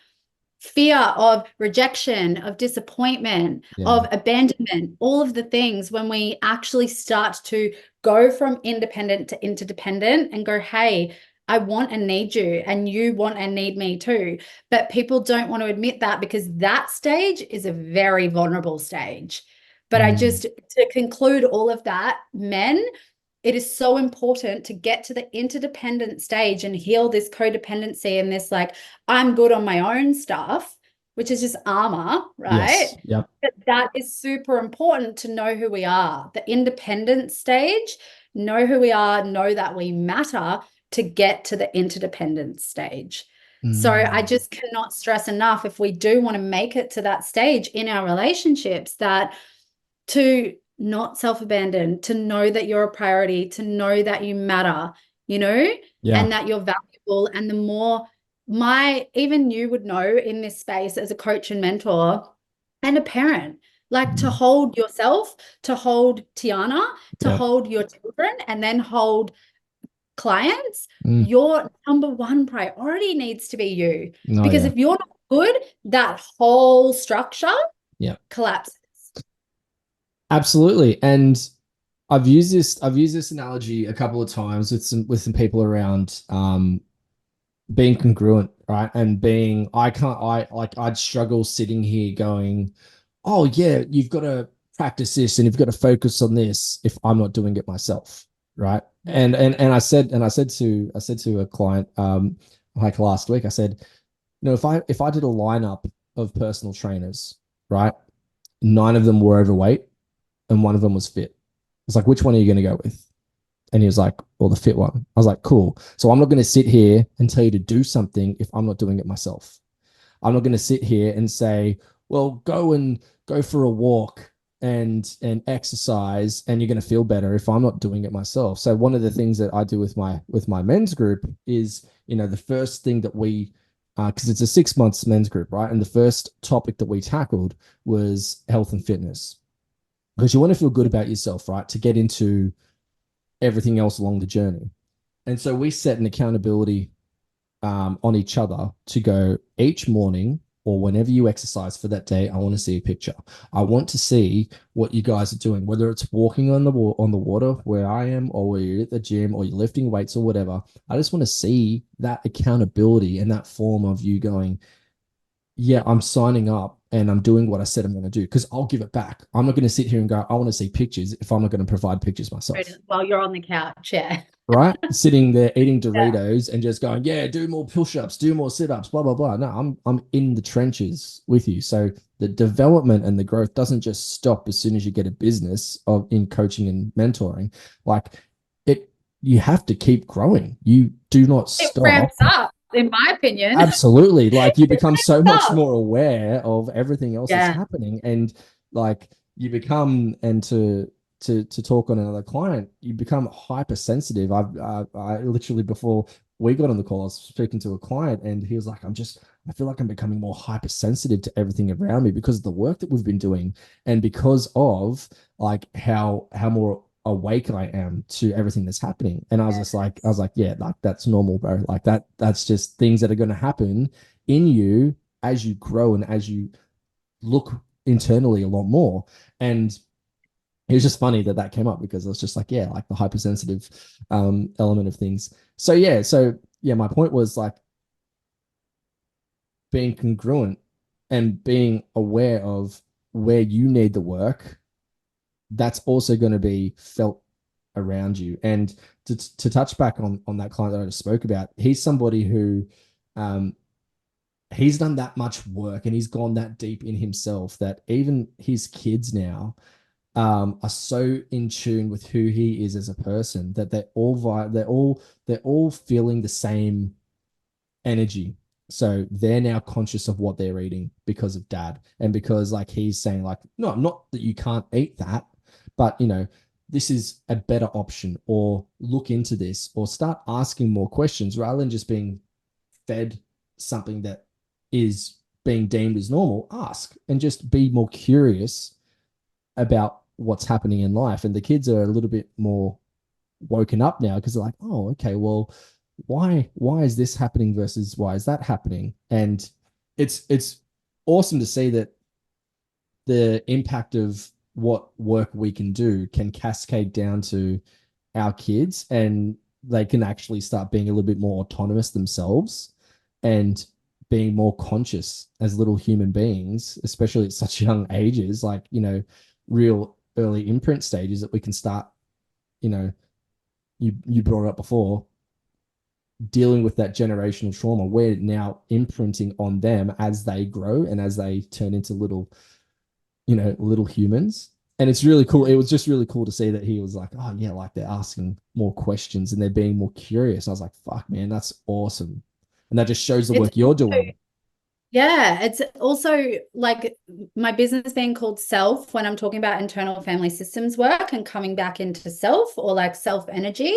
Speaker 3: fear of rejection, of disappointment, of abandonment, all of the things. When we actually start to go from independent to interdependent and go, hey, I want and need you, and you want and need me too. But people don't want to admit that, because that stage is a very vulnerable stage. But to conclude all of that, men, it is so important to get to the interdependent stage and heal this codependency and this like, I'm good on my own stuff, which is just armor, right?
Speaker 2: Yes. Yep.
Speaker 3: But that is super important to know who we are. The independent stage, know who we are, know that we matter, to get to the interdependent stage. So I just cannot stress enough, if we do want to make it to that stage in our relationships, that to not self-abandon, to know that you're a priority, to know that you matter, you know, and that you're valuable. And the more even you would know in this space as a coach and mentor and a parent, like to hold yourself, to hold Tiana, to hold your children, and then hold clients, your number one priority needs to be you. Because if you're not good, that whole structure collapses.
Speaker 2: Absolutely. And I've used this analogy a couple of times with some people around being congruent, right? And being I'd struggle sitting here going, oh yeah, you've got to practice this and you've got to focus on this if I'm not doing it myself, right? And I said to a client like last week, I said, you know, if I did a lineup of personal trainers, right? Nine of them were overweight and one of them was fit. It's like, which one are you going to go with? And he was like, well, the fit one. I was like, cool. So I'm not going to sit here and tell you to do something if I'm not doing it myself. I'm not going to sit here and say, well, go for a walk and exercise and you're going to feel better if I'm not doing it myself. So one of the things that I do with my men's group is, you know, the first thing that we because it's a 6 months men's group, right? And the first topic that we tackled was health and fitness because you want to feel good about yourself, right? To get into everything else along the journey. And so we set an accountability on each other to go each morning or whenever you exercise for that day. I want to see a picture. I want to see what you guys are doing, whether it's walking on the water where I am, or where you're at the gym, or you're lifting weights or whatever. I just want to see that accountability and that form of you going, yeah, I'm signing up and I'm doing what I said I'm going to do because I'll give it back. I'm not going to sit here and go, I want to see pictures if I'm not going to provide pictures myself.
Speaker 3: While you're on the couch, yeah.
Speaker 2: Right? Sitting there eating
Speaker 3: Yeah.
Speaker 2: Doritos and just going, yeah, do more push-ups, do more sit-ups, blah, blah, blah. No, I'm in the trenches with you. So the development and the growth doesn't just stop as soon as you get a business of in coaching and mentoring. Like it, you have to keep growing. You do not
Speaker 3: It
Speaker 2: stop.
Speaker 3: ramps up, in my opinion.
Speaker 2: Absolutely. Like you become so much
Speaker 3: Stop.
Speaker 2: more aware of everything else that's
Speaker 3: Yeah.
Speaker 2: happening. And like you become, and to talk on another client, you become hypersensitive. I literally before we got on the call, I was speaking to a client and he was like, I feel like I'm becoming more hypersensitive to everything around me because of the work that we've been doing and because of like how more awake I am to everything that's happening. And I was like, yeah, like that's normal, bro. Like that's just things that are going to happen in you as you grow and as you look internally a lot more. And it was just funny that that came up because I was just like, yeah, like the hypersensitive element of things. So yeah, my point was like being congruent and being aware of where you need the work. That's also going to be felt around you. And to touch back on that client that I just spoke about, he's somebody who um, he's done that much work and he's gone that deep in himself that even his kids now are so in tune with who he is as a person that they're all feeling the same energy. So they're now conscious of what they're eating because of dad and because like he's saying like no, not that you can't eat that, but you know this is a better option or look into this or start asking more questions rather than just being fed something that is being deemed as normal. Ask and just be more curious about what's happening in life. And the kids are a little bit more woken up now because they're like, oh, okay, well, why is this happening versus why is that happening? And it's awesome to see that the impact of what work we can do can cascade down to our kids and they can actually start being a little bit more autonomous themselves and being more conscious as little human beings, especially at such young ages, like, you know, real early imprint stages that we can start, you know, you brought it up before, dealing with that generational trauma. We're now imprinting on them as they grow and as they turn into little, you know, little humans. And it's really cool. It was just really cool to see that he was like, oh yeah, like they're asking more questions and they're being more curious. I was like, fuck, man, that's awesome. And that just shows the
Speaker 3: It's
Speaker 2: work you're doing.
Speaker 3: Yeah, it's also like my business being called Self when I'm talking about internal family systems work and coming back into self or like self energy.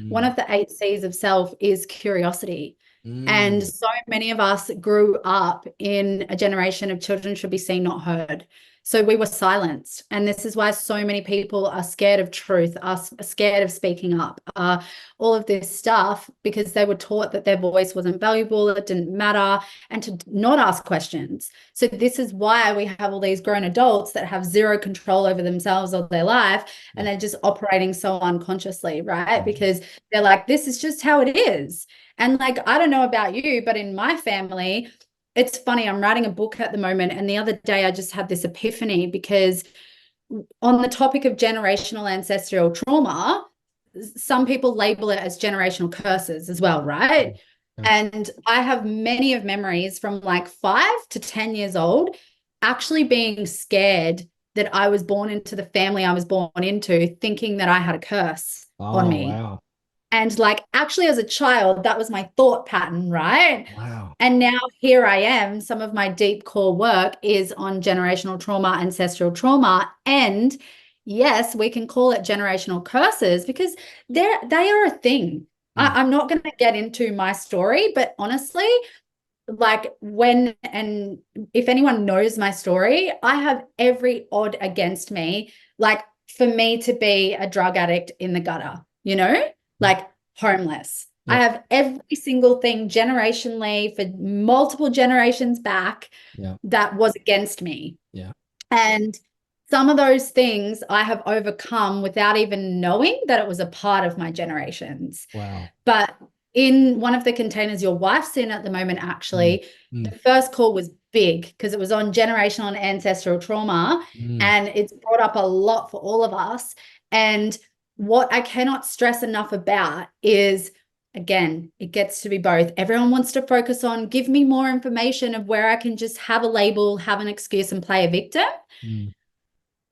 Speaker 3: One
Speaker 2: Mm,
Speaker 3: of the 8 C's of self is curiosity. And
Speaker 2: mm,
Speaker 3: so many of us grew up in a generation of children should be seen, not heard. So we were silenced. And this is why so many people are scared of truth, are scared of speaking up, all of this stuff, because they were taught that their voice wasn't valuable, it didn't matter, and to not ask questions. So this is why we have all these grown adults that have zero control over themselves or their life, and they're just operating so unconsciously, right? Because they're like, this is just how it is. And like, I don't know about you, but in my family, it's funny, I'm writing a book at the moment, and the other day I just had this epiphany, because on the topic of generational ancestral trauma, some people label it as generational curses as well, right? And I have many of memories from like 5 to 10 years old actually being scared that I was born into the family I was born into, thinking that I had a curse on me.
Speaker 2: Wow.
Speaker 3: And like, actually, as a child, that was my thought pattern, right?
Speaker 2: Wow.
Speaker 3: And now here I am. Some of my deep core work is on generational trauma, ancestral trauma. And yes, we can call it generational curses, because they are a thing. I'm not going to get into my story, but honestly, like and if anyone knows my story, I have every odd against me, like for me to be a drug addict in the gutter, like homeless. I have every single thing generationally for multiple generations back that was against me. And some of those things I have overcome without even knowing that it was a part of my generations.
Speaker 2: Wow.
Speaker 3: But in one of the containers your wife's in at the moment, actually, the first call was big because it was on generational and ancestral trauma, and it's brought up a lot for all of us. And what I cannot stress enough about is, again, it gets to be both. Everyone wants to focus on, give me more information of where I can just have a label, have an excuse, and play a victim.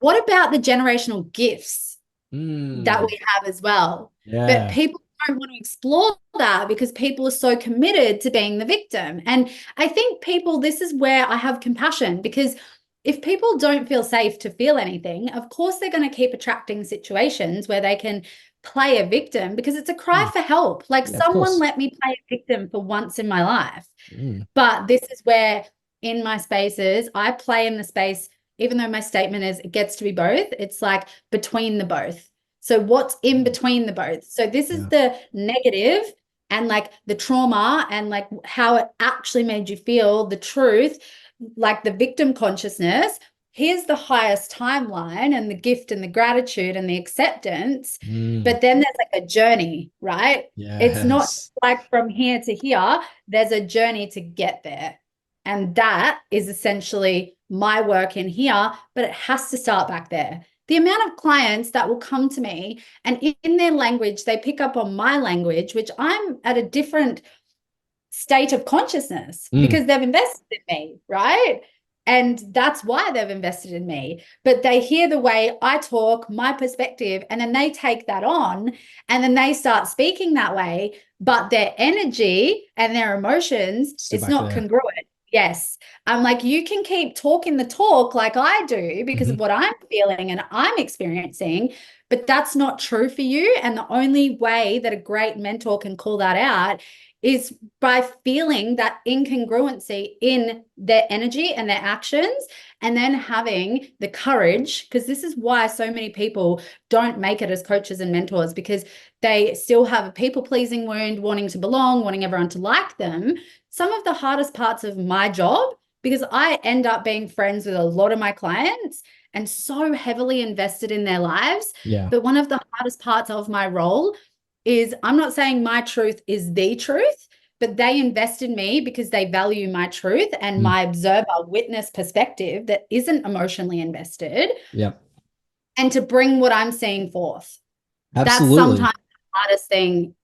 Speaker 3: What about the generational gifts that we have as well? But people don't want to explore that because people are so committed to being the victim. And I think this is where I have compassion, because if people don't feel safe to feel anything, of course they're going to keep attracting situations where they can play a victim, because it's a cry for help. Like, someone let me play a victim for once in my life. But this is where in my spaces, I play in the space, even though my statement is it gets to be both, it's like between the both. So what's in between the both? So this is the negative and like the trauma and like how it actually made you feel, the truth, like the victim consciousness. Here's the highest timeline and the gift and the gratitude and the acceptance. But then there's like a journey, right? It's not like from here to here. There's a journey to get there. And that is essentially my work in here, but it has to start back there. The amount of clients that will come to me and in their language, they pick up on my language, which I'm at a different state of consciousness because they've invested in me, right? And that's why they've invested in me. But they hear the way I talk, my perspective, and then they take that on and then they start speaking that way, but their energy and their emotions, it's not congruent. Yes. I'm like, you can keep talking the talk like I do because of what I'm feeling and I'm experiencing, but that's not true for you. And the only way that a great mentor can call that out is by feeling that incongruency in their energy and their actions, and then having the courage, because this is why so many people don't make it as coaches and mentors, because they still have a people-pleasing wound, wanting to belong, wanting everyone to like them. Some of the hardest parts of my job, because I end up being friends with a lot of my clients and so heavily invested in their lives. But one of the hardest parts of my role is, I'm not saying my truth is the truth, but they invest in me because they value my truth and my observer witness perspective that isn't emotionally invested. And to bring what I'm seeing forth. That's sometimes the hardest thing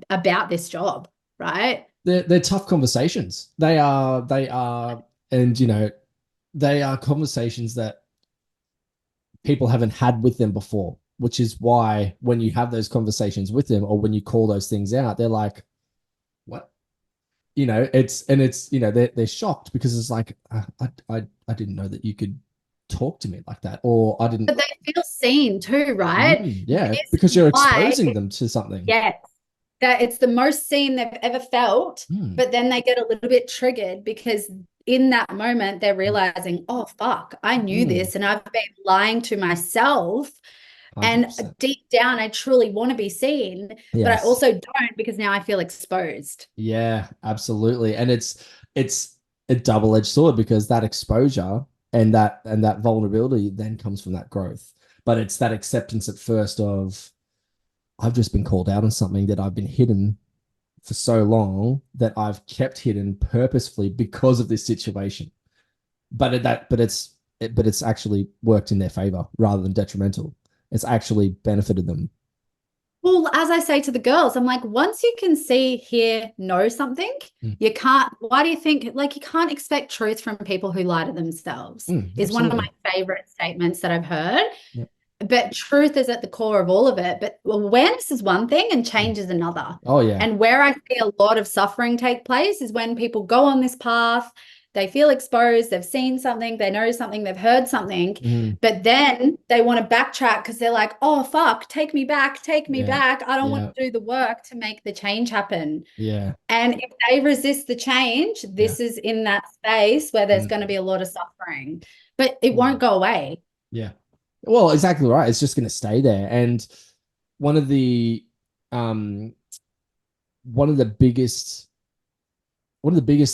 Speaker 3: about this job, right?
Speaker 2: They're tough conversations. They are, and they are conversations that people haven't had with them before, which is why when you have those conversations with them or when you call those things out, they're like, what? They're shocked because it's like, I didn't know that you could talk to me like that, or I didn't.
Speaker 3: But they feel seen too, right?
Speaker 2: Because you're exposing them to something.
Speaker 3: That it's the most seen they've ever felt, but then they get a little bit triggered because in that moment, they're realizing, oh, fuck, I knew this and I've been lying to myself. And
Speaker 2: 100%.
Speaker 3: deep down, I truly want to be seen, but I
Speaker 2: Yes.
Speaker 3: also don't because now I feel exposed.
Speaker 2: Yeah, absolutely. And it's a double-edged sword because that exposure and that vulnerability then comes from that growth. But it's that acceptance at first of I've just been called out on something that I've been hidden for so long that I've kept hidden purposefully because of this situation. But it's actually worked in their favor rather than detrimental. It's actually benefited them.
Speaker 3: Well, as I say to the girls, I'm like, once you can see, hear, know something, you can't, why do you think, like, you can't expect truth from people who lie to themselves, is one of my favorite statements that I've heard.
Speaker 2: Yep.
Speaker 3: But truth is at the core of all of it. But awareness is one thing and change is another.
Speaker 2: Oh, yeah.
Speaker 3: And where I see a lot of suffering take place is when people go on this path, they feel exposed, they've seen something, they know something, they've heard something, but then they want to backtrack because they're like, oh, fuck, take me back, take me back. I don't want to do the work to make the change happen.
Speaker 2: Yeah.
Speaker 3: And if they resist the change, this is in that space where there's going to be a lot of suffering, but it won't go away.
Speaker 2: Yeah. Well, exactly right. It's just going to stay there. And one of the um one of the biggest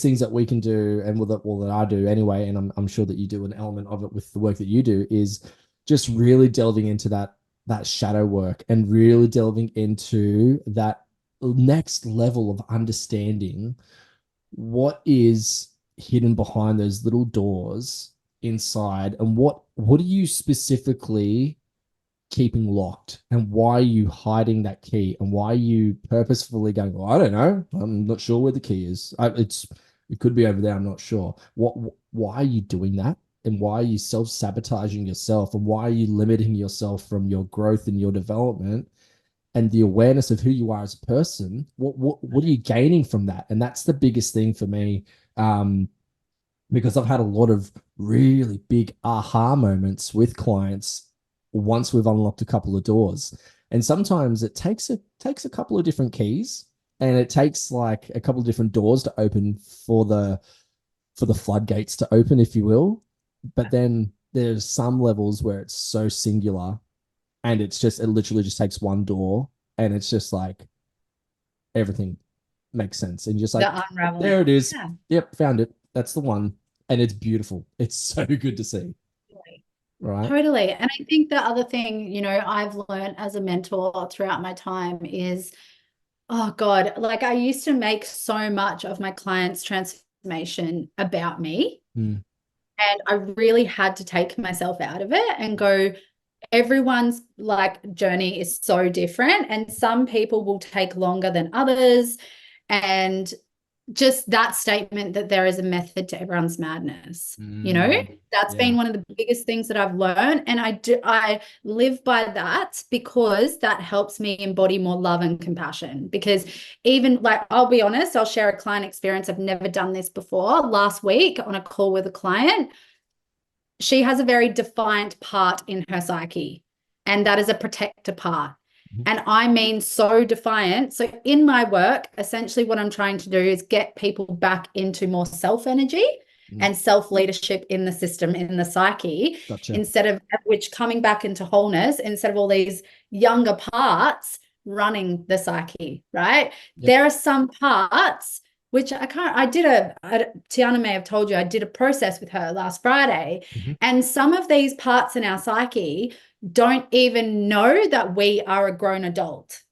Speaker 2: things that we can do, and that I do anyway, and I'm sure that you do an element of it with the work that you do, is just really delving into that shadow work and really delving into that next level of understanding what is hidden behind those little doors inside, and what are you specifically keeping locked, and why are you hiding that key, and why are you purposefully going, well, I don't know, I'm not sure where the key is. It could be over there, I'm not sure. Why are you doing that, and why are you self-sabotaging yourself, and why are you limiting yourself from your growth and your development and the awareness of who you are as a person? What are you gaining from that? And that's the biggest thing for me, because I've had a lot of really big aha moments with clients once we've unlocked a couple of doors. And sometimes it takes a couple of different keys, and it takes like a couple of different doors to open for the floodgates to open, if you will. But then there's some levels where it's so singular, and it literally just takes one door, and it's just like everything makes sense. And you're just like, there it is. Yeah. Yep, found it. That's the one. And it's beautiful. It's so good to see. Right.
Speaker 3: Totally. And I think the other thing, I've learned as a mentor throughout my time is, oh God, like I used to make so much of my clients' transformation about me. And I really had to take myself out of it and go, everyone's like journey is so different, and some people will take longer than others. And just that statement that there is a method to everyone's madness, that's been one of the biggest things that I've learned. And I live by that because that helps me embody more love and compassion. Because even like, I'll be honest, I'll share a client experience. I've never done this before. Last week on a call with a client, she has a very defiant part in her psyche, and that is a protector part. And I mean so defiant. So in my work, essentially what I'm trying to do is get people back into more self-energy and self-leadership in the system, in the psyche, instead of which coming back into wholeness, instead of all these younger parts running the psyche, right? There are some parts which Tiana may have told you, I did a process with her last Friday. And some of these parts in our psyche don't even know that we are a grown adult.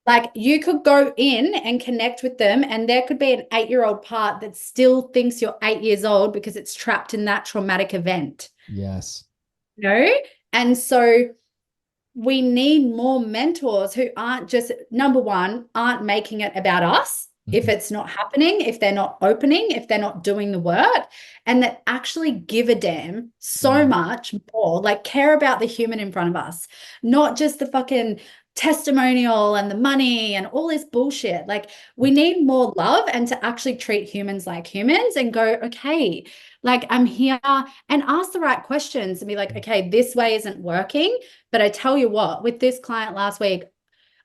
Speaker 3: Like you could go in and connect with them, and there could be an 8-year-old part that still thinks you're 8 years old because it's trapped in that traumatic event.
Speaker 2: Yes.
Speaker 3: And so we need more mentors who aren't just, number one, aren't making it about us. If it's not happening, if they're not opening, if they're not doing the work, and that actually give a damn so much more, like care about the human in front of us, not just the fucking testimonial and the money and all this bullshit. Like we need more love and to actually treat humans like humans and go, okay, like I'm here, and ask the right questions and be like, okay, this way isn't working. But I tell you what, with this client last week,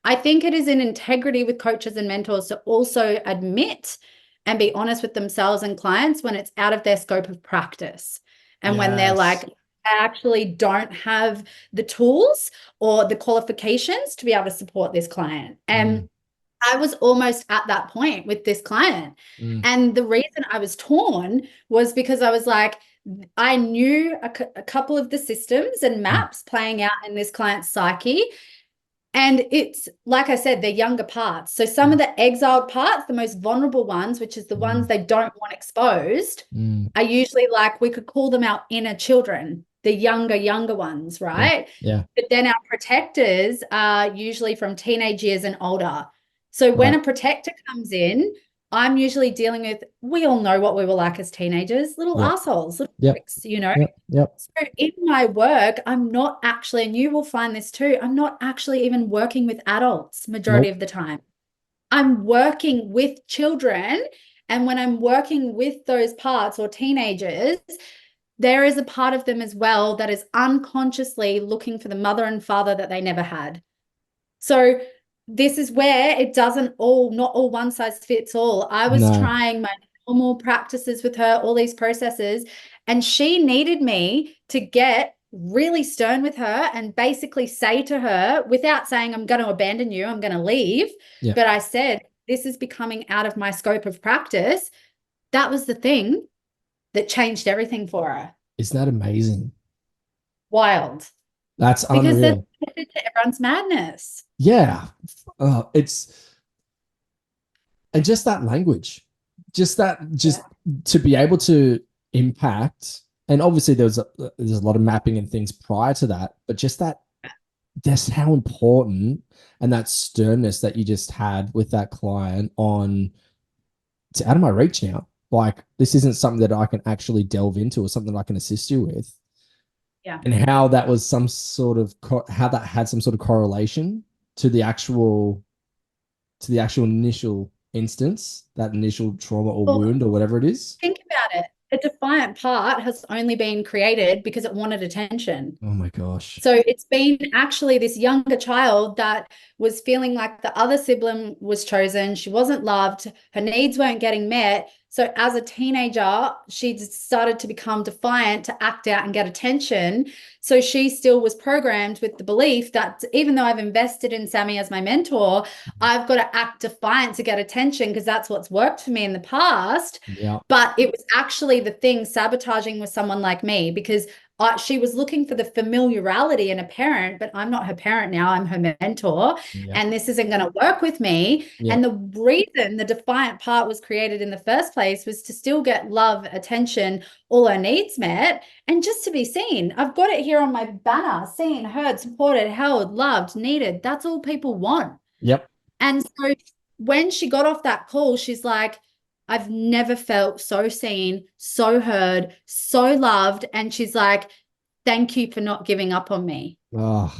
Speaker 3: I think it is in integrity with coaches and mentors to also admit and be honest with themselves and clients when it's out of their scope of practice. And when they're like, I actually don't have the tools or the qualifications to be able to support this client. And I was almost at that point with this client. And the reason I was torn was because I was like, I knew a couple of the systems and maps playing out in this client's psyche. And it's, like I said, they're younger parts. So some of the exiled parts, the most vulnerable ones, which is the ones they don't want exposed, are usually like, we could call them our inner children, the younger ones, right?
Speaker 2: Yeah.
Speaker 3: But then our protectors are usually from teenage years and older. So when a protector comes in, I'm usually dealing with, we all know what we were like as teenagers, little assholes, little pricks, you know? So in my work, I'm not actually, and you will find this too, I'm not actually even working with adults majority of the time. I'm working with children. And when I'm working with those parts or teenagers, there is a part of them as well that is unconsciously looking for the mother and father that they never had. So this is where it doesn't not all one size fits all. I was trying my normal practices with her, all these processes, and she needed me to get really stern with her and basically say to her, without saying, I'm going to abandon you, I'm going to leave. But I said, this is becoming out of my scope of practice. That was the thing that changed everything for her.
Speaker 2: Isn't that amazing?
Speaker 3: Wild.
Speaker 2: That's
Speaker 3: because
Speaker 2: unreal.
Speaker 3: Because to everyone's madness.
Speaker 2: Yeah. And just that language, just to be able to impact. And obviously there's a lot of mapping and things prior to that, but just how important, and that sternness that you just had with that client on, it's out of my reach now. Like, this isn't something that I can actually delve into or something I can assist you with.
Speaker 3: Yeah.
Speaker 2: And how that was some sort of, how that had some sort of correlation to the actual initial instance, that initial trauma or wound or whatever it is.
Speaker 3: Think about it. A defiant part has only been created because it wanted attention.
Speaker 2: Oh my gosh.
Speaker 3: So it's been actually this younger child that was feeling like the other sibling was chosen. She wasn't loved. Her needs weren't getting met. So as a teenager, she started to become defiant, to act out and get attention. So she still was programmed with the belief that even though I've invested in Sammy as my mentor, I've got to act defiant to get attention because that's what's worked for me in the past.
Speaker 2: Yeah.
Speaker 3: But it was actually the thing sabotaging with someone like me, because she was looking for the familiarity in a parent, but I'm not her parent now. I'm her mentor, and this isn't going to work with me. And the reason the defiant part was created in the first place was to still get love, attention, all her needs met, and just to be seen. I've got it here on my banner: seen, heard, supported, held, loved, needed. That's all people want.
Speaker 2: Yep.
Speaker 3: And so when she got off that call, she's like, I've never felt so seen, so heard, so loved. And she's like, thank you for not giving up on me.
Speaker 2: Oh.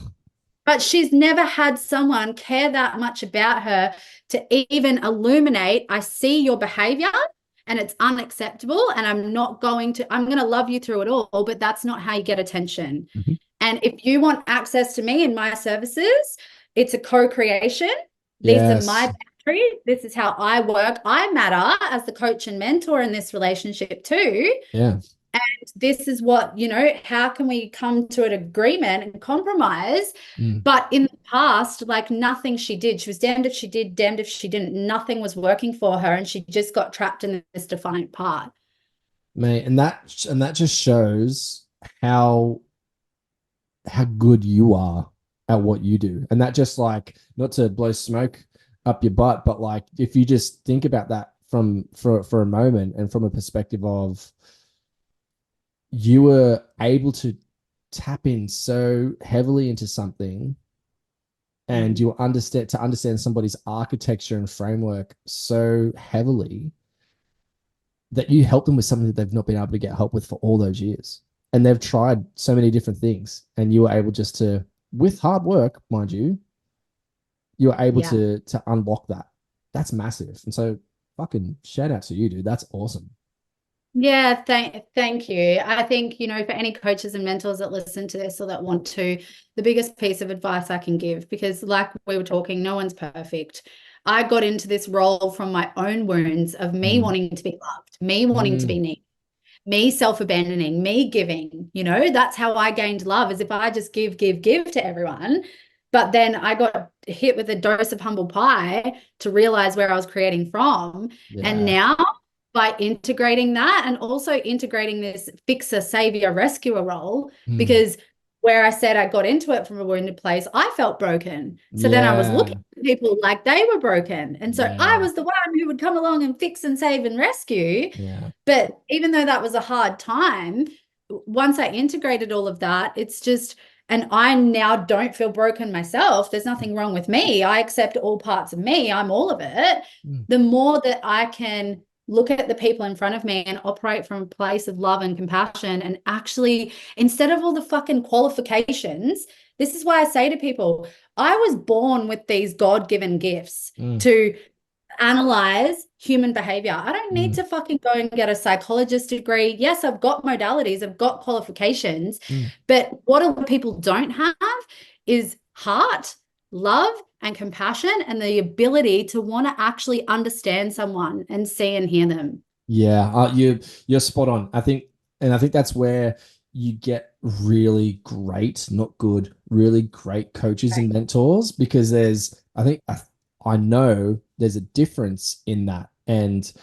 Speaker 3: But she's never had someone care that much about her to even illuminate, I see your behavior and it's unacceptable, and I'm going to love you through it all, but that's not how you get attention. And if you want access to me and my services, it's a co-creation. These are my boundaries. This is how I work. I matter as the coach and mentor in this relationship too.
Speaker 2: Yeah.
Speaker 3: And this is what, how can we come to an agreement and compromise? But in the past, like, nothing she did. She was damned if she did, damned if she didn't. Nothing was working for her, and she just got trapped in this defiant part.
Speaker 2: Mate, and that just shows how good you are at what you do. And that just, like, not to blow smoke up your butt, but like, if you just think about that for a moment, and from a perspective of, you were able to tap in so heavily into something, and you understand somebody's architecture and framework so heavily that you help them with something that they've not been able to get help with for all those years. And they've tried so many different things, and you were able just to, with hard work, mind you, you were able to unlock that. That's massive. And so fucking shout out to you, dude. That's awesome.
Speaker 3: Yeah, thank you. I think, for any coaches and mentors that listen to this or that want to, the biggest piece of advice I can give, because like we were talking, no one's perfect. I got into this role from my own wounds of me wanting to be loved, me wanting to be needed, me self-abandoning, me giving, that's how I gained love, is if I just give to everyone. But then I got hit with a dose of humble pie to realize where I was creating from. And now by integrating that and also integrating this fixer, savior, rescuer role, because where I said I got into it from a wounded place, I felt broken. So then I was looking at people like they were broken. And so I was the one who would come along and fix and save and rescue. But even though that was a hard time, once I integrated all of that, it's just, and I now don't feel broken myself. There's nothing wrong with me. I accept all parts of me. I'm all of it. The more that I can look at the people in front of me and operate from a place of love and compassion, and actually, instead of all the fucking qualifications, this is why I say to people, I was born with these God-given gifts to analyze human behavior. I don't need to fucking go and get a psychologist degree. Yes, I've got modalities, I've got qualifications, but what a lot of people don't have is heart, love, and compassion, and the ability to want to actually understand someone and see and hear them.
Speaker 2: Yeah, you're spot on. I think that's where you get really great, not good, really great coaches and mentors, because I know there's a difference in that, and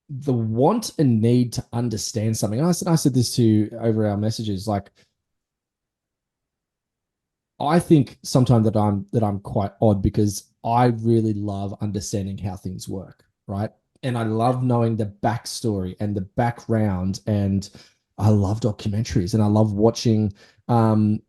Speaker 2: the want and need to understand something. I said this to you over our messages, like, I think sometimes that I'm quite odd because I really love understanding how things work, right? And I love knowing the backstory and the background, and I love documentaries, and I love watching, the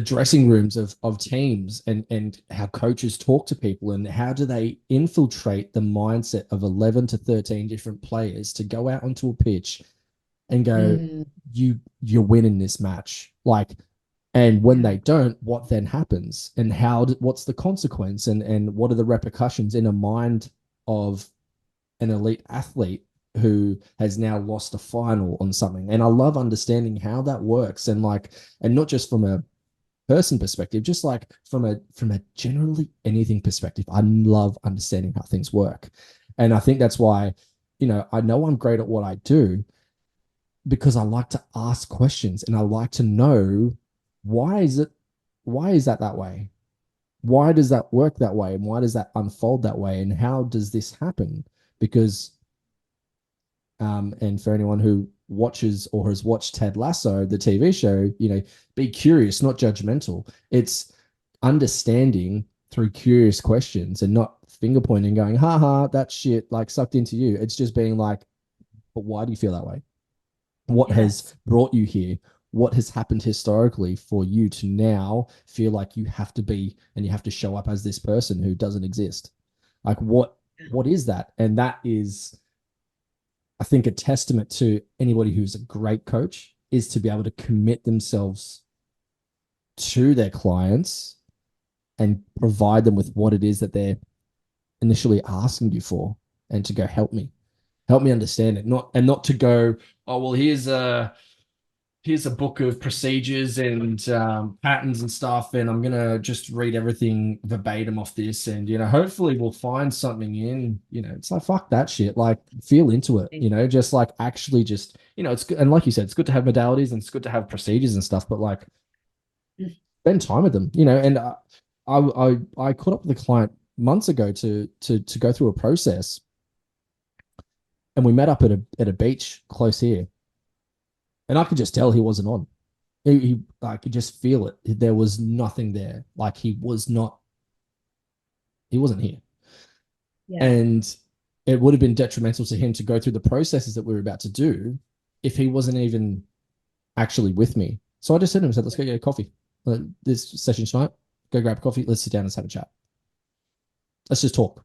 Speaker 2: dressing rooms of teams, and how coaches talk to people, and how do they infiltrate the mindset of 11 to 13 different players to go out onto a pitch and go, you're winning this match. Like, and when they don't, what then happens, and what's the consequence, and what are the repercussions in a mind of an elite athlete who has now lost a final on something. And I love understanding how that works, and not just from a person perspective, just like from a generally anything perspective. I love understanding how things work. And I think that's why, I know I'm great at what I do, because I like to ask questions, and I like to know, why is that way? Why does that work that way? And why does that unfold that way? And how does this happen? Because, and for anyone who watches or has watched Ted Lasso, the TV show, be curious, not judgmental. It's understanding through curious questions, and not finger pointing, going, ha ha, that shit like sucked into you. It's just being like, but why do you feel that way? What has brought you here? What has happened historically for you to now feel like you have to be, and you have to show up as this person who doesn't exist? Like, what is that? And that is, I think, a testament to anybody who's a great coach, is to be able to commit themselves to their clients and provide them with what it is that they're initially asking you for, and to go, help me understand it. Not to go, oh, well, here's a book of procedures and patterns and stuff, and I'm gonna just read everything verbatim off this, and hopefully we'll find something in. It's like, fuck that shit. Like, feel into it. Just like, actually, just it's good. And like you said, it's good to have modalities, and it's good to have procedures and stuff, but like, spend time with them. And I caught up with a client months ago to go through a process, and we met up at a beach close here. And I could just tell he wasn't on. I could just feel it. There was nothing there. Like, he wasn't here. Yeah. And it would have been detrimental to him to go through the processes that we were about to do if he wasn't even actually with me. So I just said to him, let's go get a coffee. This session tonight, go grab a coffee. Let's sit down and have a chat. Let's just talk,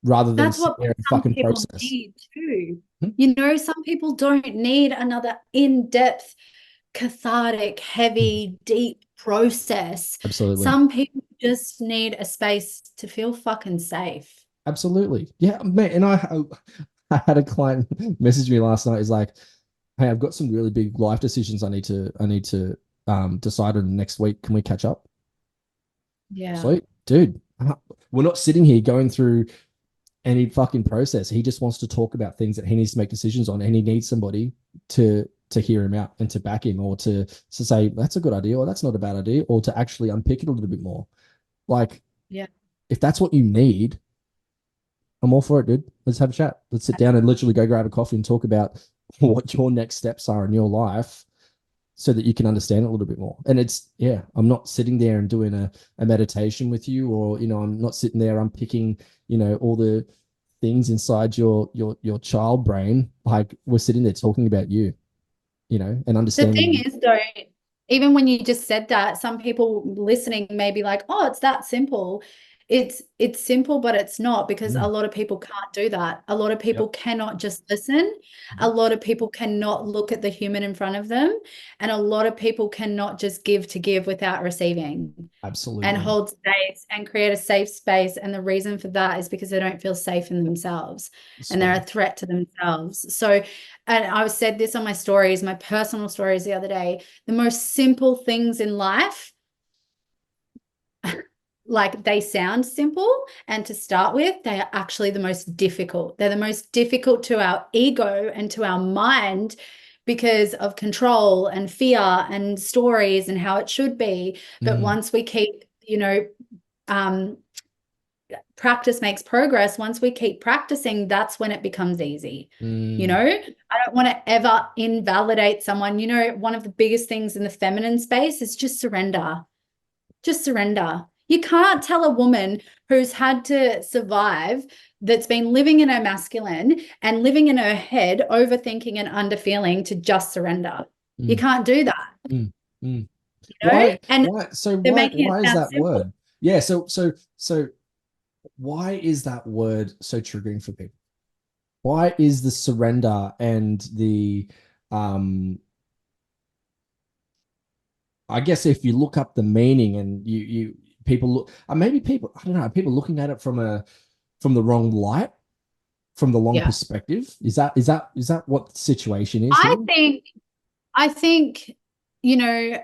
Speaker 2: rather than
Speaker 3: that's what some
Speaker 2: fucking
Speaker 3: people
Speaker 2: process.
Speaker 3: Need too. Some people don't need another in-depth, cathartic, heavy, deep process.
Speaker 2: Absolutely.
Speaker 3: Some people just need a space to feel fucking safe.
Speaker 2: Absolutely. Yeah, man. And I had a client message me last night. He's like, hey, I've got some really big life decisions I need to decide on next week. Can we catch up?
Speaker 3: Yeah.
Speaker 2: Sweet, dude. We're not sitting here going through any fucking process. He just wants to talk about things that he needs to make decisions on, and he needs somebody to hear him out and to back him, or to say that's a good idea or that's not a bad idea, or to actually unpick it a little bit more. Like,
Speaker 3: Yeah.
Speaker 2: if that's what you need, I'm all for it, dude. Let's have a chat. Let's sit down and literally go grab a coffee and talk about what your next steps are in your life so that you can understand it a little bit more. And it's, yeah, I'm not sitting there and doing a meditation with you, or, I'm not sitting there unpicking, all the things inside your child brain. Like, we're sitting there talking about you, and
Speaker 3: The thing
Speaker 2: understanding.
Speaker 3: is, though, even when you just said that, some people listening may be like, "Oh, it's that simple." It's simple, but it's not, because a
Speaker 2: Mm,
Speaker 3: lot of people can't do that. A lot of
Speaker 2: yep.
Speaker 3: people cannot just listen. A lot of people cannot look at the human in front of them, and a lot of people cannot just give to give without receiving, and
Speaker 2: Absolutely.
Speaker 3: hold space and create a safe space. And the reason for that is because they don't feel safe in themselves, and they're a
Speaker 2: Sweet.
Speaker 3: threat to themselves. So, and I said this on my stories, my personal stories the other day, the most simple things in life, like they sound simple, and to start with, they are actually the most difficult. They're the most difficult to our ego and to our mind, because of control and fear and stories and how it should be. But
Speaker 2: Mm,
Speaker 3: once we keep, um, practice makes progress. Once we keep practicing, that's when it becomes easy.
Speaker 2: mm,
Speaker 3: I don't want to ever invalidate someone. One of the biggest things in the feminine space is just surrender. Just surrender. You can't tell a woman who's had to survive, that's been living in her masculine and living in her head, overthinking and underfeeling, to just surrender. You
Speaker 2: mm,
Speaker 3: can't do that,
Speaker 2: mm, mm.
Speaker 3: you know?
Speaker 2: Why,
Speaker 3: And
Speaker 2: why, so
Speaker 3: they're
Speaker 2: why,
Speaker 3: making it
Speaker 2: why is
Speaker 3: sound
Speaker 2: that
Speaker 3: simple.
Speaker 2: word? Yeah. So why is that word so triggering for people? Why is the surrender and the, um, I guess if you look up the meaning and people look, maybe people, I don't know, people looking at it from the wrong light, from the wrong
Speaker 3: Yeah.
Speaker 2: perspective. Is that what the situation is
Speaker 3: I
Speaker 2: here?
Speaker 3: think, I think, you know,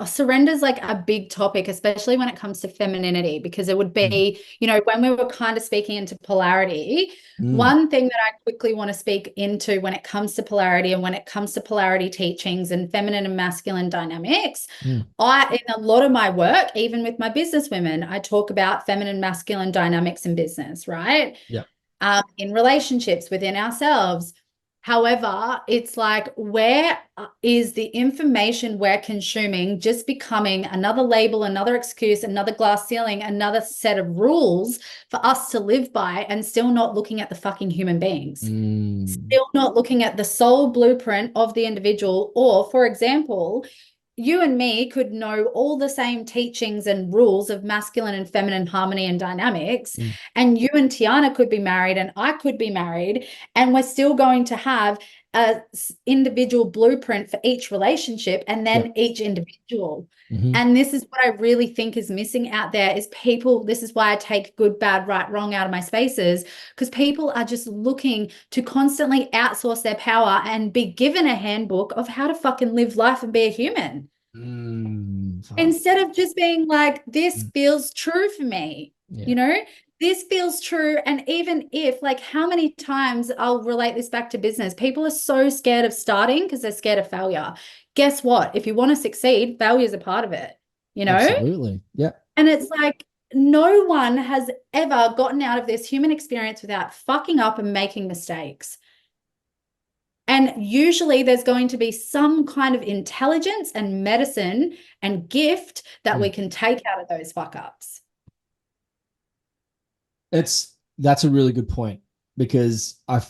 Speaker 3: surrender is like a big topic, especially when it comes to femininity, because it would
Speaker 2: Mm,
Speaker 3: be, when we were kind of speaking into polarity,
Speaker 2: mm,
Speaker 3: one thing that I quickly want to speak into when it comes to polarity and when it comes to polarity teachings and feminine and masculine dynamics,
Speaker 2: mm,
Speaker 3: in a lot of my work, even with my business women, I talk about feminine, masculine dynamics in business, right?
Speaker 2: yeah.
Speaker 3: In relationships within ourselves. However, it's like, where is the information we're consuming just becoming another label, another excuse, another glass ceiling, another set of rules for us to live by, and still not looking at the fucking human beings?
Speaker 2: Mm,
Speaker 3: Still not looking at the soul blueprint of the individual. Or, for example, you and me could know all the same teachings and rules of masculine and feminine harmony and dynamics.
Speaker 2: mm,
Speaker 3: And you and Tiana could be married, and I could be married, and we're still going to have a individual blueprint for each relationship, and
Speaker 2: yeah.
Speaker 3: then each individual.
Speaker 2: Hmm.
Speaker 3: And this is what I really think is missing out there, is people. This is why I take good, bad, right, wrong out of my spaces, because people are just looking to constantly outsource their power and be given a handbook of how to fucking live life and be a human,
Speaker 2: Fuck.
Speaker 3: instead of just being like, this
Speaker 2: Mm,
Speaker 3: feels true for me,
Speaker 2: yeah.
Speaker 3: you know? This feels true. And even if, like, how many times, I'll relate this back to business, people are so scared of starting because they're scared of failure. Guess what? If you want to succeed, failure is a part of it, you know?
Speaker 2: Absolutely. Yeah.
Speaker 3: And it's like, no one has ever gotten out of this human experience without fucking up and making mistakes. And usually there's going to be some kind of intelligence and medicine and gift that we
Speaker 2: Mm.
Speaker 3: can take out of those fuck ups.
Speaker 2: That's a really good point, because I've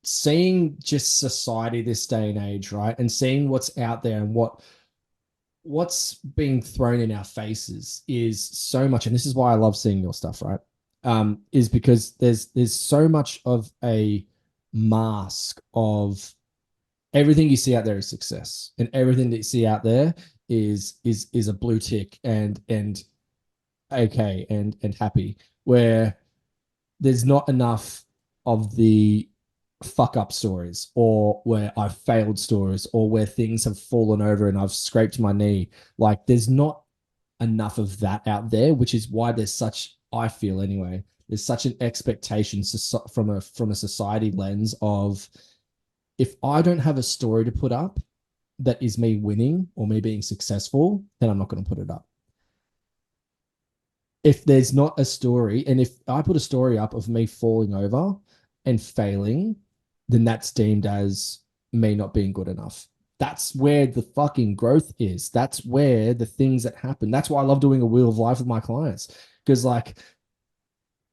Speaker 2: seeing just society this day and age, right? And seeing what's out there and what's being thrown in our faces is so much. And this is why I love seeing your stuff, right? Is because there's so much of a mask of everything you see out there is success, and everything that you see out there is a blue tick and okay and happy, where there's not enough of the fuck up stories, or where I've failed stories, or where things have fallen over and I've scraped my knee. Like, there's not enough of that out there, which is why there's such, I feel anyway, there's such an expectation from a society lens of, if I don't have a story to put up that is me winning or me being successful, then I'm not going to put it up. If there's not a story, and if I put a story up of me falling over and failing, then that's deemed as me not being good enough. That's where the fucking growth is. That's where the things that happen. That's why I love doing a wheel of life with my clients, because like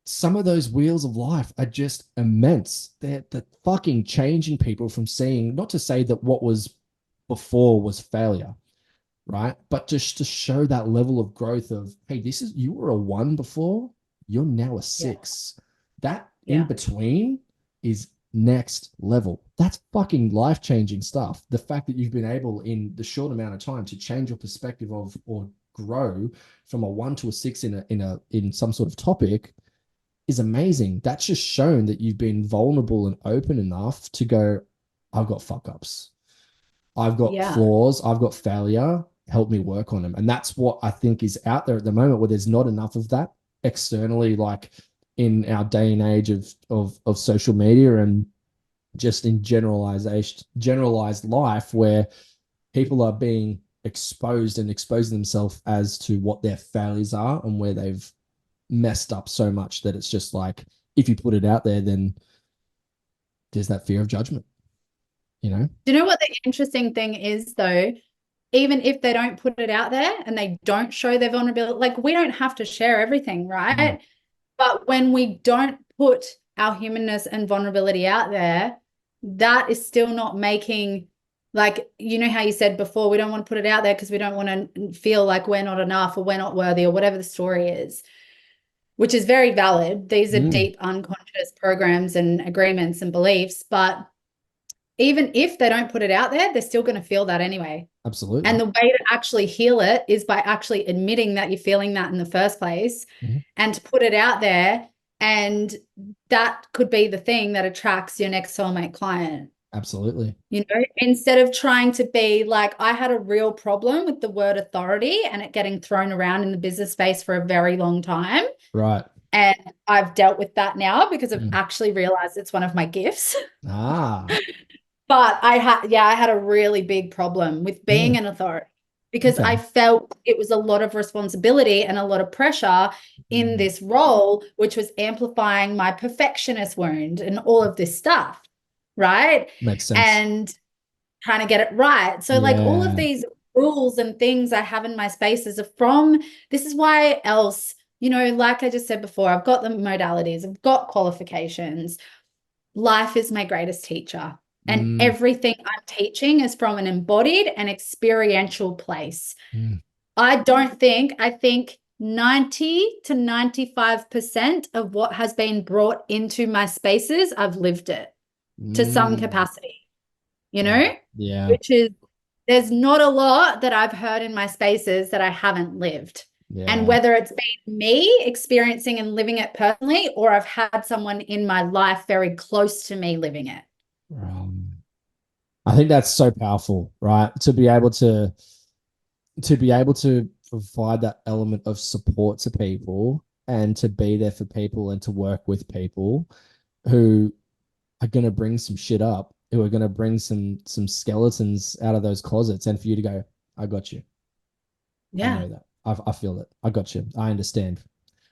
Speaker 2: some of those wheels of life are just immense. They're fucking changing people from seeing, not to say that what was before was failure, right? But just to show that level of growth of, hey, you were a 1 before, you're now a 6. That in between is next level. That's fucking life-changing stuff. The fact that you've been able in the short amount of time to change your perspective of, or grow from a 1 to a 6 in some sort of topic is amazing. That's just shown that you've been vulnerable and open enough to go, I've got fuck ups, I've got flaws, I've got failure, help me work on them. And that's what I think is out there at the moment, where there's not enough of that externally, like in our day and age of social media and just in generalized life, where people are being exposed and exposing themselves as to what their failures are and where they've messed up so much that it's just like, if you put it out there, then there's that fear of judgment, you know?
Speaker 3: Do you know what the interesting thing is though? Even if they don't put it out there and they don't show their vulnerability, like we don't have to share everything, right? But when we don't put our humanness and vulnerability out there, that is still not making, like, you know how you said before, we don't want to put it out there because we don't want to feel like we're not enough or we're not worthy or whatever the story is, which is very valid. These are deep unconscious programs and agreements and beliefs. But even if they don't put it out there, they're still going to feel that anyway.
Speaker 2: Absolutely.
Speaker 3: And the way to actually heal it is by actually admitting that you're feeling that in the first place and to put it out there. And that could be the thing that attracts your next soulmate client.
Speaker 2: Absolutely.
Speaker 3: You know, instead of trying to be like, I had a real problem with the word authority and it getting thrown around in the business space for a very long time.
Speaker 2: Right.
Speaker 3: And I've dealt with that now because I've actually realized it's one of my gifts. But I had a really big problem with being an authority because I felt it was a lot of responsibility and a lot of pressure in this role, which was amplifying my perfectionist wound and all of this stuff, right?
Speaker 2: Makes sense.
Speaker 3: And trying to get it right. So like all of these rules and things I have in my spaces are from, this is why else, you know, like I just said before, I've got the modalities, I've got qualifications. Life is my greatest teacher. And everything I'm teaching is from an embodied and experiential place. I think 90 to 95% of what has been brought into my spaces, I've lived it to some capacity, you know?
Speaker 2: Yeah.
Speaker 3: Which is, there's not a lot that I've heard in my spaces that I haven't lived. And whether it's been me experiencing and living it personally, or I've had someone in my life very close to me living it.
Speaker 2: I think that's so powerful, right? To be able to provide that element of support to people and to be there for people and to work with people who are going to bring some shit up, who are going to bring some skeletons out of those closets, and for you to go, I got you. I know that. I feel it. I got you. I understand.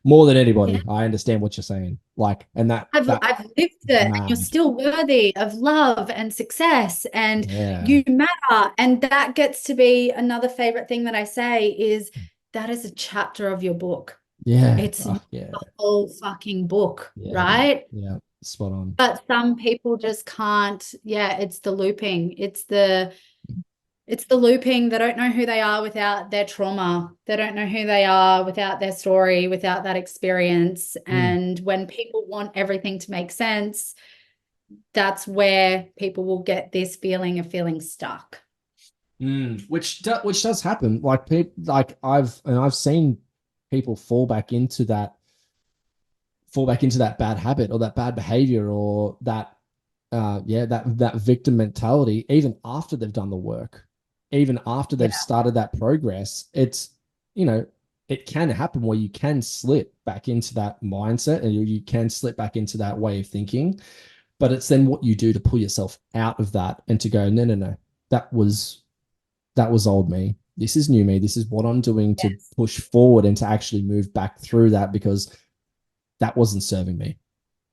Speaker 2: More than anybody, I understand what you're saying. Like, and I've
Speaker 3: lived it, and you're still worthy of love and success, and you matter. And that gets to be another favorite thing that I say is that is a chapter of your book. It's the whole fucking book, right?
Speaker 2: Yeah, spot on.
Speaker 3: But some people just can't. It's the looping. It's the looping. They don't know who they are without their trauma. They don't know who they are without their story, without that experience. And when people want everything to make sense, that's where people will get this feeling of feeling stuck.
Speaker 2: Which does happen. Like I've seen people fall back into that bad habit or that bad behavior or that victim mentality, even after they've done the work. Even after they've started that progress. It's, you know, it can happen where you can slip back into that mindset and you can slip back into that way of thinking. But it's then what you do to pull yourself out of that and to go, no, no, no, that was old me. This is new me. This is what I'm doing to
Speaker 3: Yes.
Speaker 2: push forward and to actually move back through that, because that wasn't serving me.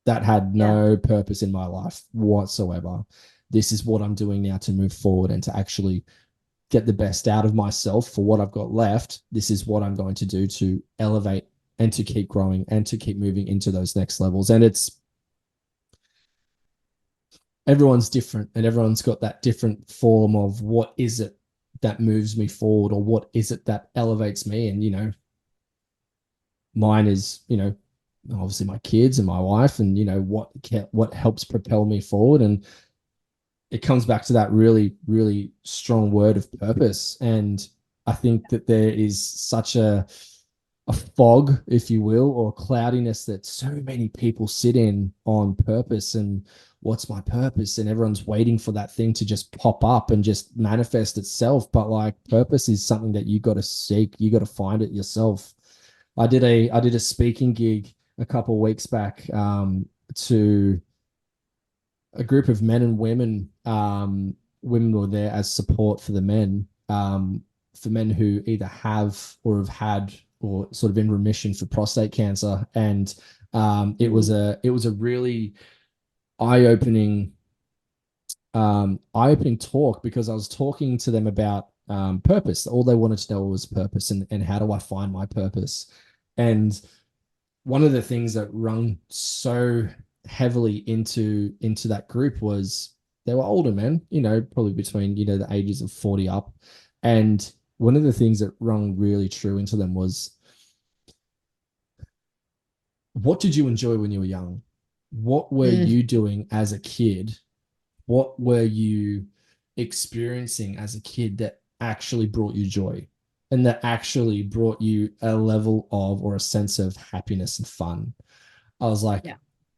Speaker 2: That had
Speaker 3: Yeah.
Speaker 2: no purpose in my life whatsoever. This is what I'm doing now to move forward and to actually get the best out of myself for what I've got left. This is what I'm going to do to elevate and to keep growing and to keep moving into those next levels. And it's everyone's different and everyone's got that different form of what is it that moves me forward, or what is it that elevates me. And, mine is, obviously my kids and my wife, and, what helps propel me forward. And it comes back to that really, really strong word of purpose. And I think that there is such a fog, if you will, or cloudiness that so many people sit in on purpose and what's my purpose, and everyone's waiting for that thing to just pop up and just manifest itself. But like, purpose is something that you got to seek, you got to find it yourself. I did a speaking gig a couple of weeks back, to a group of men and women. Women were there as support for the men, for men who either have or have had or sort of in remission for prostate cancer. And it was a really eye-opening eye-opening talk, because I was talking to them about purpose. All they wanted to know was purpose, and how do I find my purpose. And one of the things that rung so heavily into that group was they were older men, probably between, the ages of 40 up. And one of the things that rung really true into them was, what did you enjoy when you were young? What were
Speaker 3: Mm.
Speaker 2: you doing as a kid? What were you experiencing as a kid that actually brought you joy, and that actually brought you a level of, or a sense of happiness and fun? I was like,
Speaker 3: Yeah.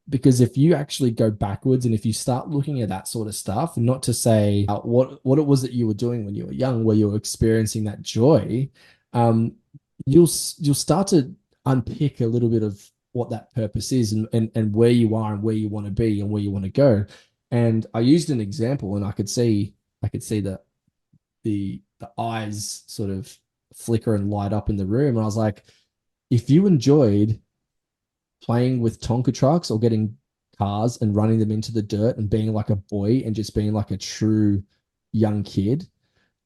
Speaker 2: because if you actually go backwards and if you start looking at that sort of stuff, not to say what it was that you were doing when you were young, where you were experiencing that joy, um, you'll start to unpick a little bit of what that purpose is, and where you are and where you want to be and where you want to go. And I used an example, and I could see the eyes sort of flicker and light up in the room. And I was like, if you enjoyed playing with Tonka trucks or getting cars and running them into the dirt and being like a boy and just being like a true young kid,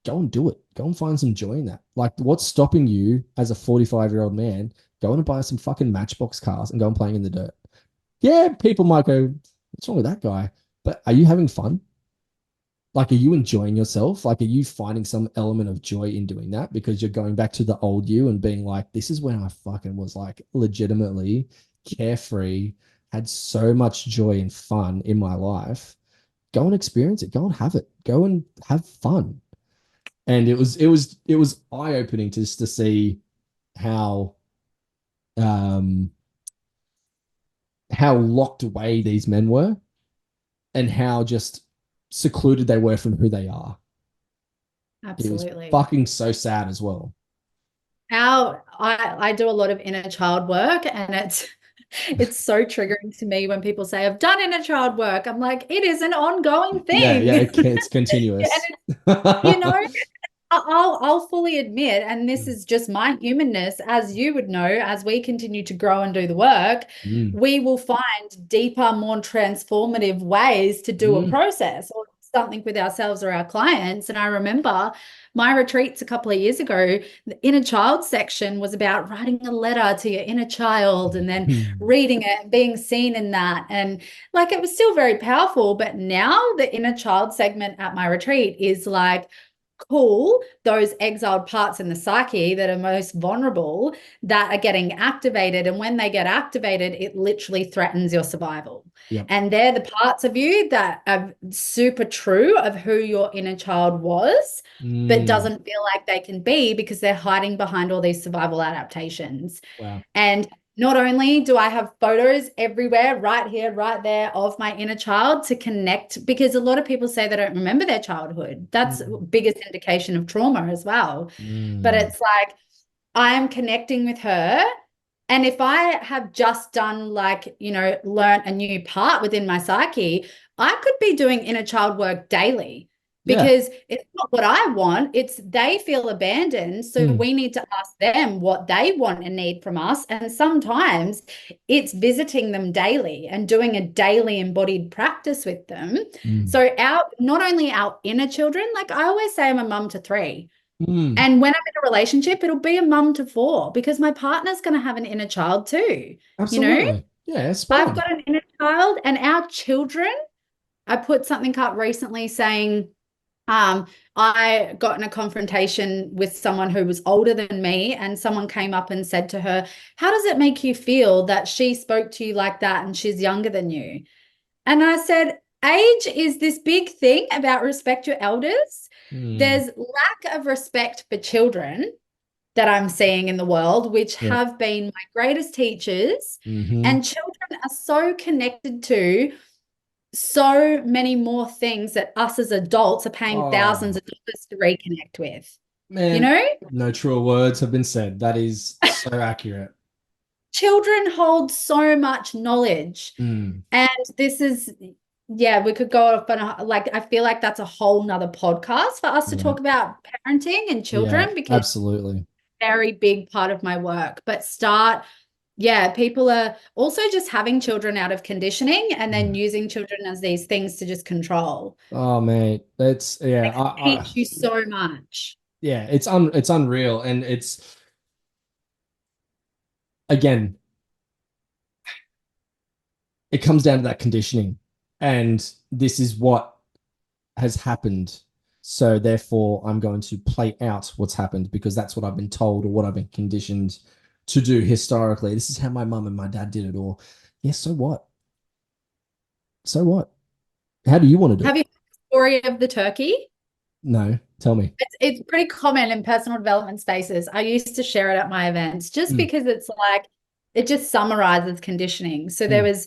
Speaker 2: go and do it. Go and find some joy in that. Like, what's stopping you as a 45-year-old man going to buy some fucking Matchbox cars and go and playing in the dirt? Yeah, people might go, what's wrong with that guy? But are you having fun? Like, are you enjoying yourself? Like, are you finding some element of joy in doing that? Because you're going back to the old you and being like, this is when I fucking was like legitimately carefree, had so much joy and fun in my life. Go and experience it. Go and have it. Go and have fun. And it was eye-opening just to see how um how locked away these men were, and how just secluded they were from who they are. It was
Speaker 3: Absolutely.
Speaker 2: fucking so sad as well.
Speaker 3: I do a lot of inner child work, and it's so triggering to me when people say I've done inner child work. I'm like, it is an ongoing
Speaker 2: Yeah,
Speaker 3: thing.
Speaker 2: yeah, it's
Speaker 3: Yeah, and
Speaker 2: continuous.
Speaker 3: you know, I'll fully admit, and this is just my humanness, as you would know, as we continue to grow and do the work,
Speaker 2: Mm,
Speaker 3: we will find deeper, more transformative ways to do a
Speaker 2: mm,
Speaker 3: process or something with ourselves or our clients. And I remember my retreats a couple of years ago, the inner child section was about writing a letter to your inner child and then
Speaker 2: mm,
Speaker 3: reading it and being seen in that. And like, it was still very powerful. But now the inner child segment at my retreat is like, cool, those exiled parts in the psyche that are most vulnerable that are getting activated. And when they get activated, it literally threatens your survival.
Speaker 2: yep.
Speaker 3: And they're the parts of you that are super true of who your inner child was, but
Speaker 2: Mm,
Speaker 3: doesn't feel like they can be because they're hiding behind all these survival adaptations.
Speaker 2: wow.
Speaker 3: And not only do I have photos everywhere, right here, right there, of my inner child to connect, because a lot of people say they don't remember their childhood. That's
Speaker 2: Mm,
Speaker 3: biggest indication of trauma as well. But
Speaker 2: mm,
Speaker 3: it's like, I am connecting with her. And if I have just done like, learn a new part within my psyche, I could be doing inner child work daily
Speaker 2: Yeah.
Speaker 3: because it's not what I want. It's they feel abandoned. So
Speaker 2: Mm.
Speaker 3: we need to ask them what they want and need from us. And sometimes it's visiting them daily and doing a daily embodied practice with them.
Speaker 2: Mm.
Speaker 3: So not only our inner children, like I always say, I'm a mum to 3.
Speaker 2: Mm.
Speaker 3: And when I'm in a relationship, it'll be a mum to 4 because my partner's going to have an inner child too.
Speaker 2: Absolutely. Yeah, spot
Speaker 3: I've
Speaker 2: on.
Speaker 3: got an inner child and our children. I put something up recently saying, I got in a confrontation with someone who was older than me, and someone came up and said to her, "How does it make you feel that she spoke to you like that and she's younger than you?" And I said, age is this big thing about respect your elders. There's lack of respect for children that I'm seeing in the world, which
Speaker 2: Yeah.
Speaker 3: have been my greatest teachers.
Speaker 2: Mm-hmm.
Speaker 3: And children are so connected to so many more things that us as adults are paying thousands of dollars to reconnect with.
Speaker 2: Man, no truer words have been said. That is so accurate.
Speaker 3: Children hold so much knowledge. And this is, we could go off on I feel like that's a whole nother podcast for us to talk about parenting and children because
Speaker 2: absolutely.
Speaker 3: it's a very big part of my work. But people are also just having children out of conditioning and then using children as these things to just control.
Speaker 2: Oh, mate, that's
Speaker 3: They teach you so much.
Speaker 2: Yeah, it's unreal, and it's again, it comes down to that conditioning, and this is what has happened. So therefore, I'm going to play out what's happened because that's what I've been told or what I've been conditioned to do historically. This is how my mum and my dad did it. Or, yeah, so what? So what? How do you want to do
Speaker 3: Have
Speaker 2: it?
Speaker 3: you heard the story of the turkey?
Speaker 2: No, tell me.
Speaker 3: It's pretty common in personal development spaces. I used to share it at my events just because it's like it just summarizes conditioning. So there was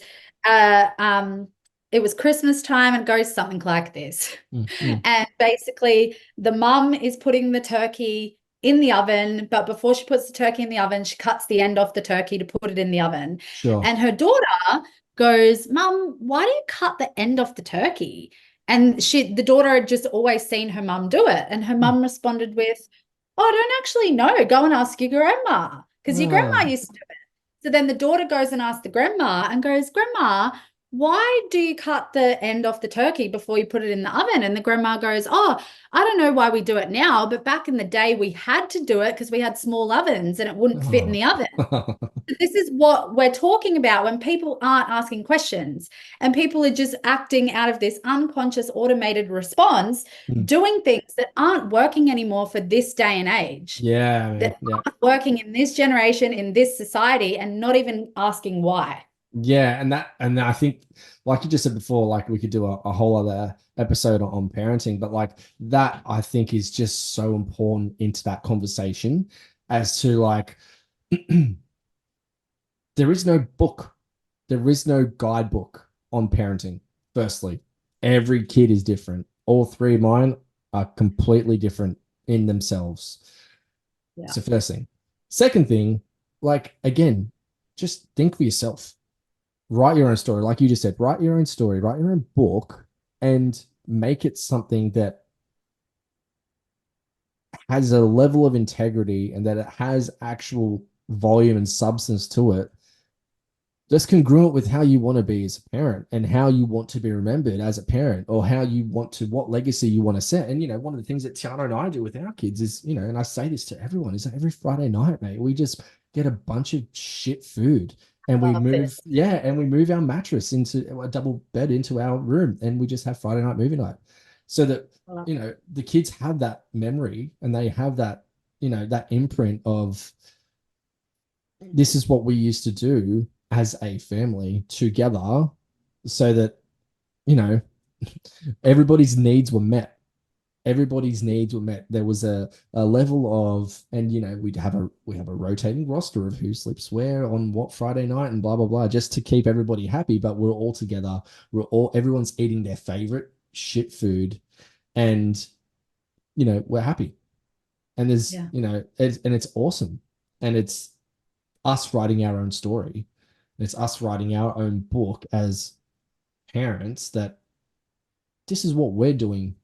Speaker 3: it was Christmas time and it goes something like this. And basically the mum is putting the turkey in the oven, but before she puts the turkey in the oven, she cuts the end off the turkey to put it in the oven.
Speaker 2: Sure.
Speaker 3: And her daughter goes, "Mum, why do you cut the end off the turkey?" And the daughter had just always seen her mum do it. And her mum responded with, "Oh, I don't actually know. Go and ask your grandma because your grandma used to do it." So then the daughter goes and asks the grandma and goes, "Grandma, why do you cut the end off the turkey before you put it in the oven?" And the grandma goes, "Oh, I don't know why we do it now, but back in the day we had to do it because we had small ovens and it wouldn't fit in the oven." This is what we're talking about when people aren't asking questions and people are just acting out of this unconscious automated response, doing things that aren't working anymore for this day and age. That aren't working in this generation, in this society, and not even asking why.
Speaker 2: Yeah, and I think, like you just said before, like we could do a whole other episode on parenting, but like that I think is just so important into that conversation as to like there is no book, there is no guidebook on parenting. Firstly, every kid is different. All 3 of mine are completely different in themselves.
Speaker 3: Yeah.
Speaker 2: So first thing. Second thing, like again, just think for yourself. Write your own story. Like you just said, write your own story, write your own book, and make it something that has a level of integrity and that it has actual volume and substance to it. Just congruent with how you want to be as a parent and how you want to be remembered as a parent, or how you want to, what legacy you want to set. And, one of the things that Tiana and I do with our kids is, and I say this to everyone, is that every Friday night, mate, we just get a bunch of shit food. And we move our mattress into a double bed into our room, and we just have Friday night movie night, so that the kids have that memory and they have that that imprint of this is what we used to do as a family together, so that everybody's needs were met. Everybody's needs were met. There was a level of, and we have a rotating roster of who sleeps where on what Friday night and blah blah blah, just to keep everybody happy. But we're all together. Everyone's eating their favorite shit food, and we're happy. And there's and it's awesome. And it's us writing our own story. It's us writing our own book as parents, that this is what we're doing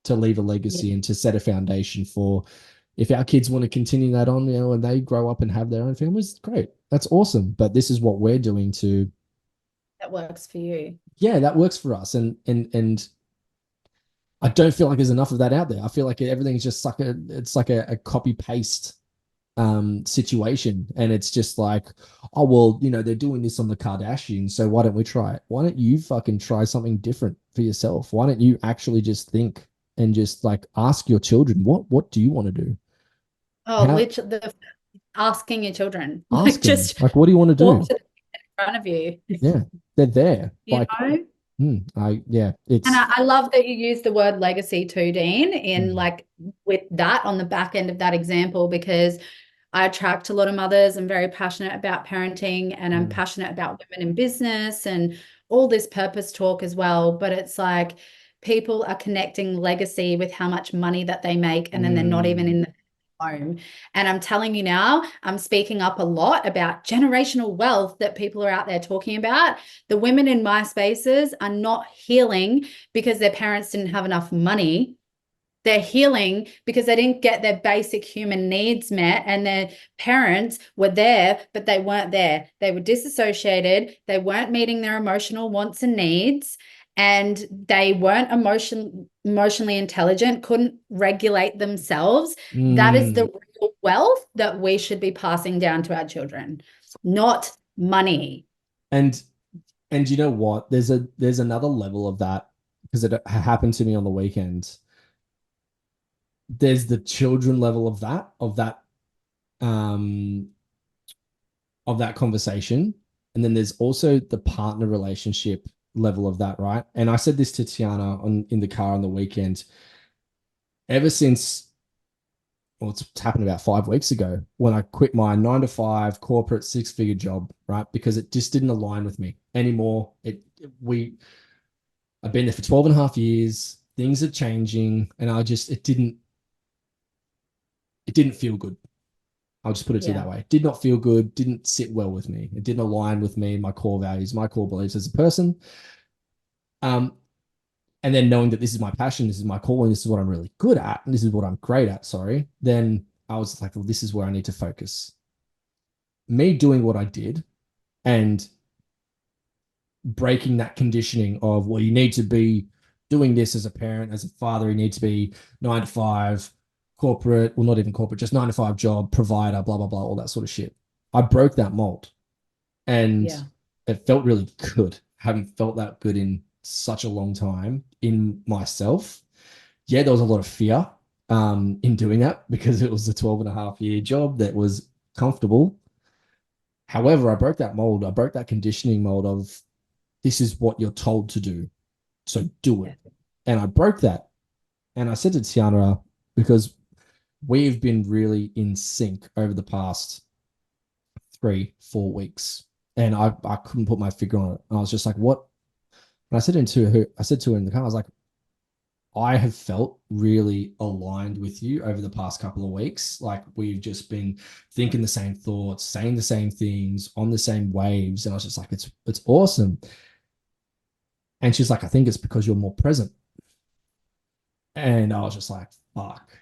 Speaker 2: to leave a legacy
Speaker 3: Yeah.
Speaker 2: and to set a foundation for, if our kids want to continue that on, and they grow up and have their own families, great. That's awesome. But this is what we're doing to,
Speaker 3: That works for you.
Speaker 2: yeah, that works for us. And I don't feel like there's enough of that out there. I feel like everything's just like it's like a copy paste situation. And it's just like, oh, well, they're doing this on the Kardashians, so why don't we try it? Why don't you fucking try something different for yourself? Why don't you actually just think and just like ask your children, what do you want to do?
Speaker 3: Oh,
Speaker 2: How
Speaker 3: literally asking your children, like
Speaker 2: ask them,
Speaker 3: just
Speaker 2: like, what do you want to
Speaker 3: walk
Speaker 2: do?
Speaker 3: to the in front of you,
Speaker 2: Yeah, they're there.
Speaker 3: you
Speaker 2: Like,
Speaker 3: know?
Speaker 2: yeah,
Speaker 3: And
Speaker 2: it's
Speaker 3: I love that you use the word legacy too, Dean, in
Speaker 2: mm,
Speaker 3: like with that on the back end of that example, because I attract a lot of mothers. I'm very passionate about parenting, and I'm
Speaker 2: mm,
Speaker 3: passionate about women in business and all this purpose talk as well. But it's like people are connecting legacy with how much money that they make, and then they're not even
Speaker 2: mm,
Speaker 3: in the home. And I'm telling you now, I'm speaking up a lot about generational wealth that people are out there talking about. The women in my spaces are not healing because their parents didn't have enough money. They're healing because they didn't get their basic human needs met, and their parents were there, but they weren't there. They were disassociated. They weren't meeting their emotional wants and needs, and they weren't emotionally intelligent, couldn't regulate themselves. That is the
Speaker 2: mm.
Speaker 3: real wealth that we should be passing down to our children, not money.
Speaker 2: and you know what? There's another level of that, because it happened to me on the weekend. There's the children level um of that conversation, and then there's also the partner relationship level of that, right? And I said this to Tiana in the car on the weekend. Ever since, well, it's happened about 5 weeks ago, when I quit my 9 to 5 corporate 6-figure job, right? Because it just didn't align with me anymore. I've been there for 12 and a half years. Things are changing, and it didn't feel good. I'll just put it to you
Speaker 3: Yeah.
Speaker 2: that way. It did not feel good, didn't sit well with me. It didn't align with me, my core values, my core beliefs as a person. Um, and then knowing that this is my passion, this is my calling, this is what I'm really good at, and this is what I'm great at, sorry, then I was like, well, this is where I need to focus. Me doing what I did and breaking that conditioning of, well, you need to be doing this as a parent, as a father, you need to be 9 to 5 corporate, well, not even corporate, just 9 to 5 job, provider, blah, blah, blah, all that sort of shit. I broke that mold, and
Speaker 3: Yeah.
Speaker 2: it felt really good. Haven't felt that good in such a long time in myself. Yeah, there was a lot of fear in doing that, because it was a 12 and a half year job that was comfortable. However, I broke that mold. I broke that conditioning mold of, this is what you're told to do, so do
Speaker 3: Yeah.
Speaker 2: it. And I broke that. And I said to Tiana, because we've been really in sync over the past 3, 4 weeks, and I couldn't put my finger on it. And I was just like, what? And I said to her in the car, I was like, I have felt really aligned with you over the past couple of weeks. Like, we've just been thinking the same thoughts, saying the same things, on the same waves. And I was just like, it's awesome. And she's like, I think it's because you're more present. And I was just like, fuck.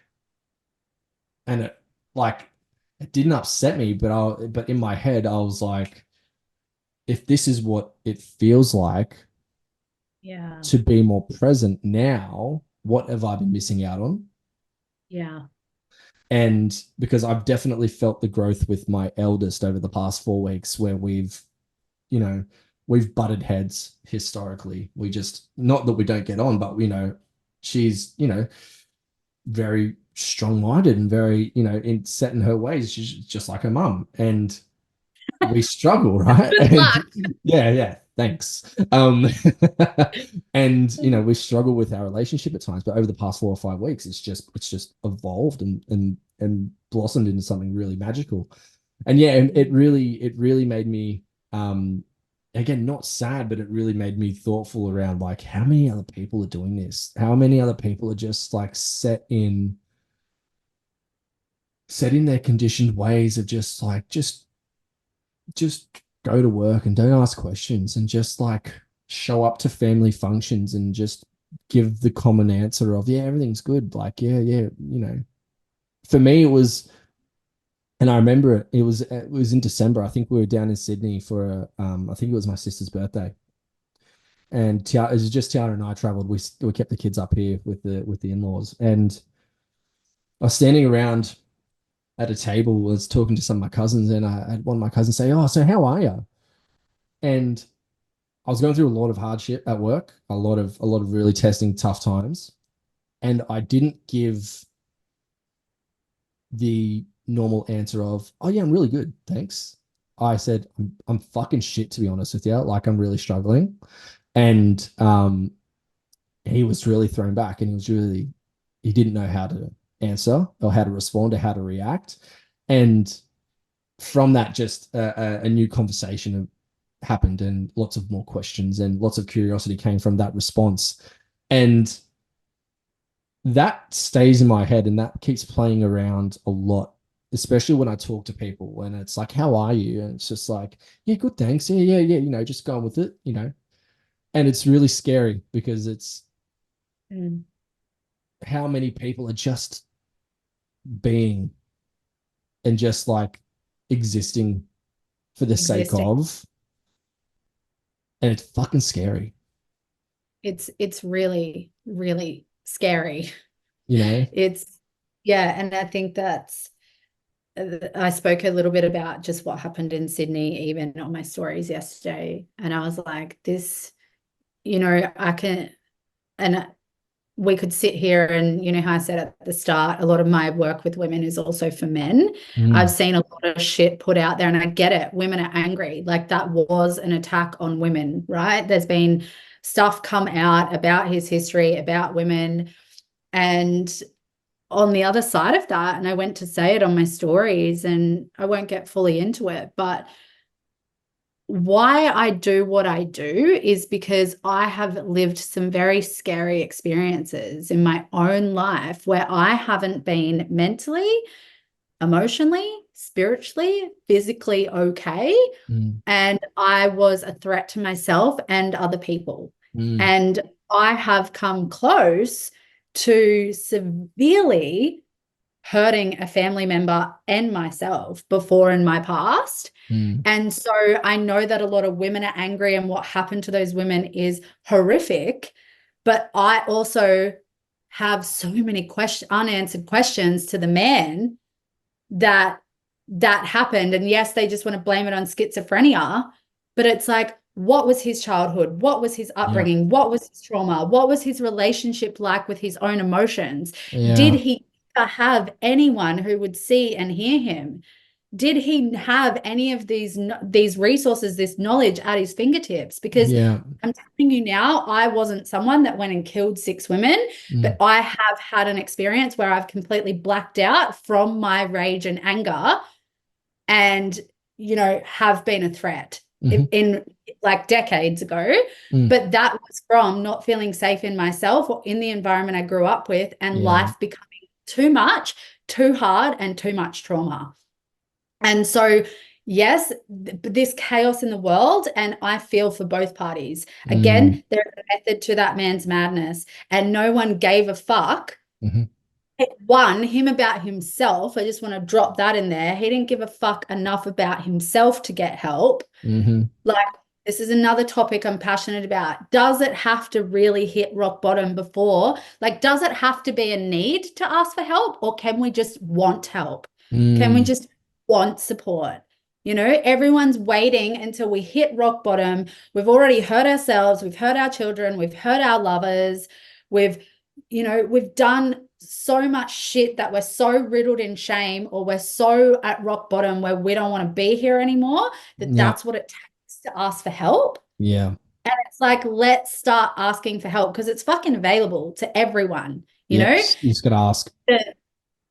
Speaker 2: And it didn't upset me, but in my head, I was like, if this is what it feels like
Speaker 3: Yeah.
Speaker 2: to be more present now, what have I been missing out on?
Speaker 3: Yeah.
Speaker 2: And because I've definitely felt the growth with my eldest over the past 4 weeks, where you know, we've butted heads historically. We just, not that we don't get on, but she's, very strong-minded and very, in set in her ways. She's just like her mum. And we struggle, right?
Speaker 3: Good
Speaker 2: And
Speaker 3: luck.
Speaker 2: yeah, thanks. And we struggle with our relationship at times, but over the past 4 or 5 weeks, it's just evolved and blossomed into something really magical. And yeah, it really made me again, not sad, but it really made me thoughtful around, like, how many other people are doing this? How many other people are just like set in set in their conditioned ways of just like, just go to work and don't ask questions and just like show up to family functions and just give the common answer of, yeah, everything's good. Like, yeah, yeah, you know. For me, it was, and I remember it was in December. I think we were down in Sydney for I think it was my sister's birthday. And Tiara, it was just Tiara and I traveled. We kept the kids up here with the in-laws. And I was standing around at a table, was talking to some of my cousins, and I had one of my cousins say, "Oh, so how are you?" And I was going through a lot of hardship at work, a lot of really testing tough times, and I didn't give the normal answer of, "Oh yeah, I'm really good, thanks." I said, "I'm fucking shit, to be honest with you. Like, I'm really struggling." And he was really thrown back, and he didn't know how to answer or how to respond or how to react. And from that, just a new conversation happened, and lots of more questions and lots of curiosity came from that response. And that stays in my head, and that keeps playing around a lot, especially when I talk to people and it's like, how are you? And it's just like, yeah, good, thanks. Yeah, yeah, yeah, just going with it, and it's really scary because it's
Speaker 3: Mm.
Speaker 2: how many people are just being and just like existing for the sake
Speaker 3: Existing.
Speaker 2: of, and it's fucking scary,
Speaker 3: It's really, really scary.
Speaker 2: you know?
Speaker 3: It's, yeah, and I think that's, I spoke a little bit about just what happened in Sydney, even on my stories yesterday. And I was like, this, I can, and we could sit here and, how I said at the start, a lot of my work with women is also for men. I've
Speaker 2: Mm,
Speaker 3: seen a lot of shit put out there, and I get it. Women are angry. Like, that was an attack on women, right? There's been stuff come out about his history, about women. And on the other side of that, and I went to say it on my stories, and I won't get fully into it, but why I do what I do is because I have lived some very scary experiences in my own life where I haven't been mentally, emotionally, spiritually, physically okay.
Speaker 2: mm,
Speaker 3: And I was a threat to myself and other people.
Speaker 2: mm,
Speaker 3: And I have come close to severely hurting a family member and myself before in my past.
Speaker 2: mm.
Speaker 3: And so I know that a lot of women are angry, and what happened to those women is horrific. But I also have so many unanswered questions to the man that happened. And yes, they just want to blame it on schizophrenia, but it's like, what was his childhood? What was his
Speaker 2: Yeah,
Speaker 3: upbringing? What was his trauma? What was his relationship like with his own emotions? Did
Speaker 2: yeah,
Speaker 3: he have anyone who would see and hear him? Did he have any of these resources, this knowledge at his fingertips? Because
Speaker 2: yeah,
Speaker 3: I'm telling you now, I wasn't someone that went and killed 6 women, but
Speaker 2: mm,
Speaker 3: I have had an experience where I've completely blacked out from my rage and anger, and have been a threat
Speaker 2: mhm,
Speaker 3: in like decades ago.
Speaker 2: mm.
Speaker 3: But that was from not feeling safe in myself or in the environment I grew up with, and
Speaker 2: Yeah,
Speaker 3: life becoming too much, too hard, and too much trauma. And so, yes, this chaos in the world, and I feel for both parties.
Speaker 2: mm,
Speaker 3: Again, there's a method to that man's madness, and no one gave a fuck.
Speaker 2: mhm,
Speaker 3: One, him about himself. I just want to drop that in there. He didn't give a fuck enough about himself to get help.
Speaker 2: mhm.
Speaker 3: Like, this is another topic I'm passionate about. Does it have to really hit rock bottom before? Like, does it have to be a need to ask for help, or can we just want help? Can we
Speaker 2: Mm.
Speaker 3: just want support? Everyone's waiting until we hit rock bottom. We've already hurt ourselves, we've hurt our children, we've hurt our lovers, we've done so much shit that we're so riddled in shame, or we're so at rock bottom where we don't want to be here anymore,
Speaker 2: Yeah,
Speaker 3: that's what it takes to ask for help.
Speaker 2: yeah,
Speaker 3: And it's like, let's start asking for help, because it's fucking available to everyone, you
Speaker 2: yeah.
Speaker 3: know?
Speaker 2: You just gotta ask.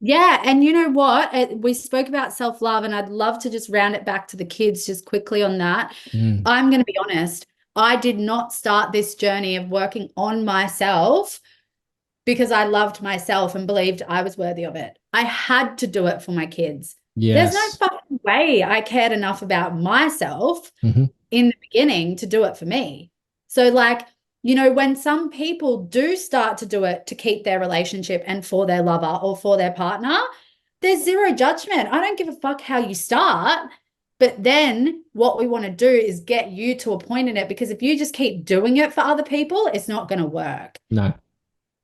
Speaker 3: Yeah. And you know what? We spoke about self-love, and I'd love to just round it back to the kids just quickly on that.
Speaker 2: Mm,
Speaker 3: I'm going to be honest. I did not start this journey of working on myself because I loved myself and believed I was worthy of it. I had to do it for my kids. There's no
Speaker 2: Yes.
Speaker 3: fucking way I cared enough about myself
Speaker 2: Mhm.
Speaker 3: in the beginning to do it for me. So, like, you know, when some people do start to do it to keep their relationship and for their lover or for their partner, there's zero judgment. I don't give a fuck how you start. But then what we want to do is get you to a point in it, because if you just keep doing it for other people, it's not going to work.
Speaker 2: No.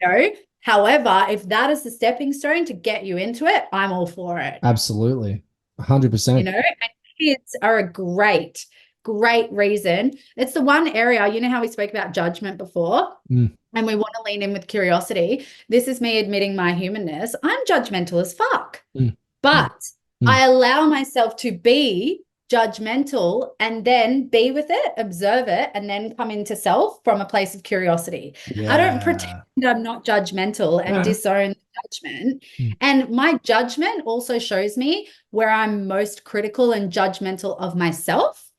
Speaker 3: You know? However, if that is the stepping stone to get you into it, I'm all for it.
Speaker 2: Absolutely.
Speaker 3: You
Speaker 2: 100%.
Speaker 3: know, and kids are a great, great reason. It's the one area, you know how we spoke about judgment before,
Speaker 2: Mm.
Speaker 3: and we want to lean in with curiosity. This is me admitting my humanness. I'm judgmental as fuck,
Speaker 2: Mm.
Speaker 3: but
Speaker 2: Mm.
Speaker 3: I allow myself to be judgmental and then be with it, observe it, and then come into self from a place of curiosity. I don't pretend I'm not judgmental and disown judgment.
Speaker 2: Mm.
Speaker 3: And my judgment also shows me where I'm most critical and judgmental of myself.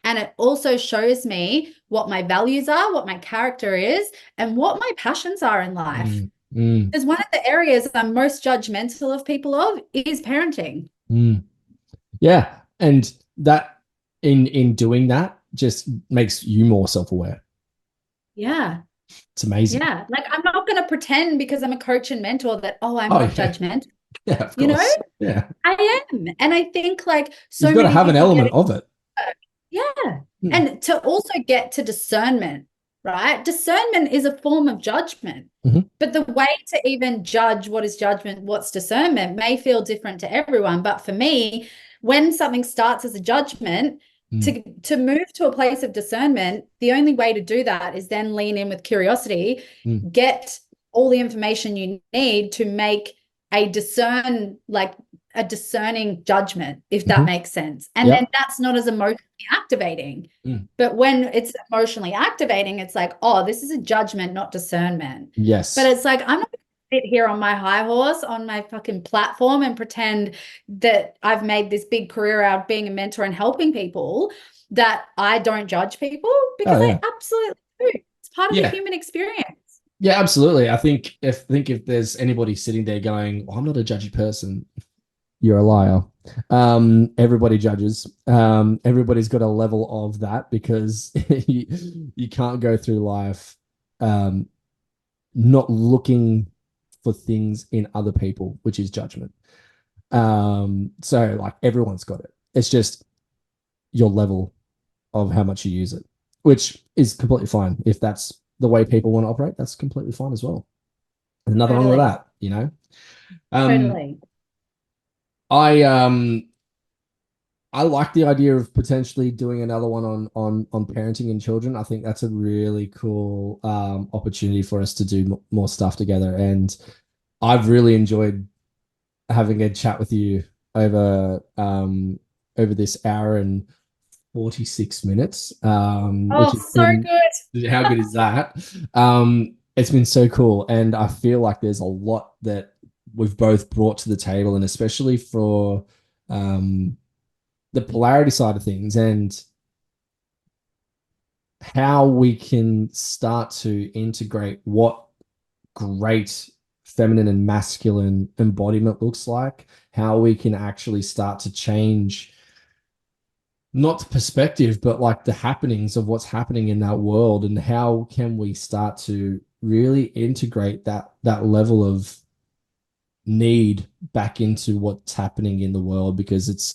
Speaker 3: And it also shows me what my values are, what my character is, and what my passions are in life.
Speaker 2: Mm. Mm.
Speaker 3: Because one of the areas I'm most judgmental of people of is parenting.
Speaker 2: Mm. Yeah. And that in doing that just makes you more self-aware.
Speaker 3: Yeah.
Speaker 2: It's amazing.
Speaker 3: Yeah. Like, I'm not going to pretend because I'm a coach and mentor that, oh, I'm
Speaker 2: Oh,
Speaker 3: not
Speaker 2: yeah.
Speaker 3: judgmental.
Speaker 2: Yeah, of
Speaker 3: You know,
Speaker 2: course. Yeah.
Speaker 3: I am. And I think like so
Speaker 2: You've got to
Speaker 3: many
Speaker 2: have an
Speaker 3: people get
Speaker 2: element of it.
Speaker 3: yeah.
Speaker 2: Mm.
Speaker 3: And to also get to discernment, right? Discernment is a form of judgment.
Speaker 2: Mhm.
Speaker 3: But the way to even judge what is judgment, what's discernment may feel different to everyone. But for me, when something starts as a judgment, to move to a place of discernment, the only way to do that is then lean in with curiosity, get all the information you need to make a discerning judgment, if that makes sense. And then that's not as emotionally activating. But when it's emotionally activating, it's like, oh, this is a judgment, not discernment.
Speaker 2: Yes.
Speaker 3: But it's like, I'm not going to sit here on my high horse on my fucking platform and pretend that I've made this big career out of being a mentor and helping people, that I don't judge people, because I absolutely do. It's part of the human experience.
Speaker 2: Yeah, absolutely. I think if there's anybody sitting there going, well, I'm not a judgy person, you're a liar. Everybody judges. Everybody's got a level of that, because you can't go through life not looking for things in other people, which is judgment. So like everyone's got it. It's just your level of how much you use it, which is completely fine. If that's the way people want to operate, that's completely fine as well. There's nothing wrong with that, you know?
Speaker 3: Totally.
Speaker 2: I like the idea of potentially doing another one on parenting and children. I think that's a really cool opportunity for us to do more stuff together. And I've really enjoyed having a chat with you over this hour and 46 minutes. Which has
Speaker 3: so
Speaker 2: been,
Speaker 3: good.
Speaker 2: how good is that? It's been so cool. And I feel like there's a lot that we've both brought to the table, and especially for the polarity side of things, and how we can start to integrate what great feminine and masculine embodiment looks like, how we can actually start to change not the perspective, but like the happenings of what's happening in that world, and how can we start to really integrate that level of need back into what's happening in the world, because it's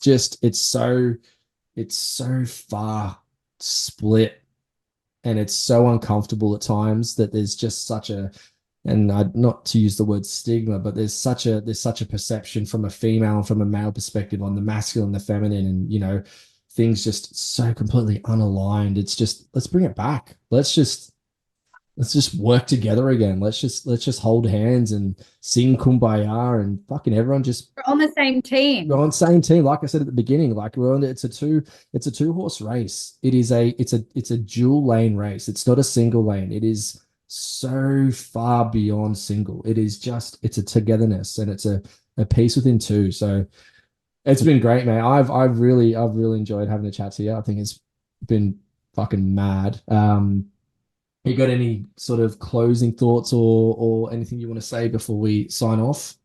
Speaker 2: so far split, and it's so uncomfortable at times that there's just such a, and not to use the word stigma, but there's such a perception from a female and from a male perspective on the masculine, the feminine, and you know, things just so completely unaligned. It's just, let's bring it back. Let's just work together again. Let's just hold hands and sing Kumbaya, and fucking everyone just,
Speaker 3: we're on the same team.
Speaker 2: We're on the same team. Like I said at the beginning, like it's a two horse race. It's a dual lane race. It's not a single lane. It is so far beyond single. It's a togetherness, and it's a piece within two. So it's been great, man. I've really enjoyed having a chat to you. I think it's been fucking mad. You got any sort of closing thoughts or anything you want to say before we sign off?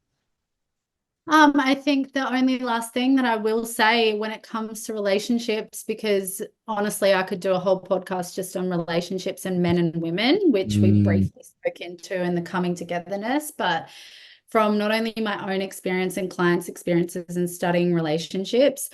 Speaker 3: I think the only last thing that I will say when it comes to relationships, because honestly, I could do a whole podcast just on relationships and men and women, which we
Speaker 2: Mm,
Speaker 3: briefly spoke into in the coming togetherness. But from not only my own experience and clients' experiences in studying relationships,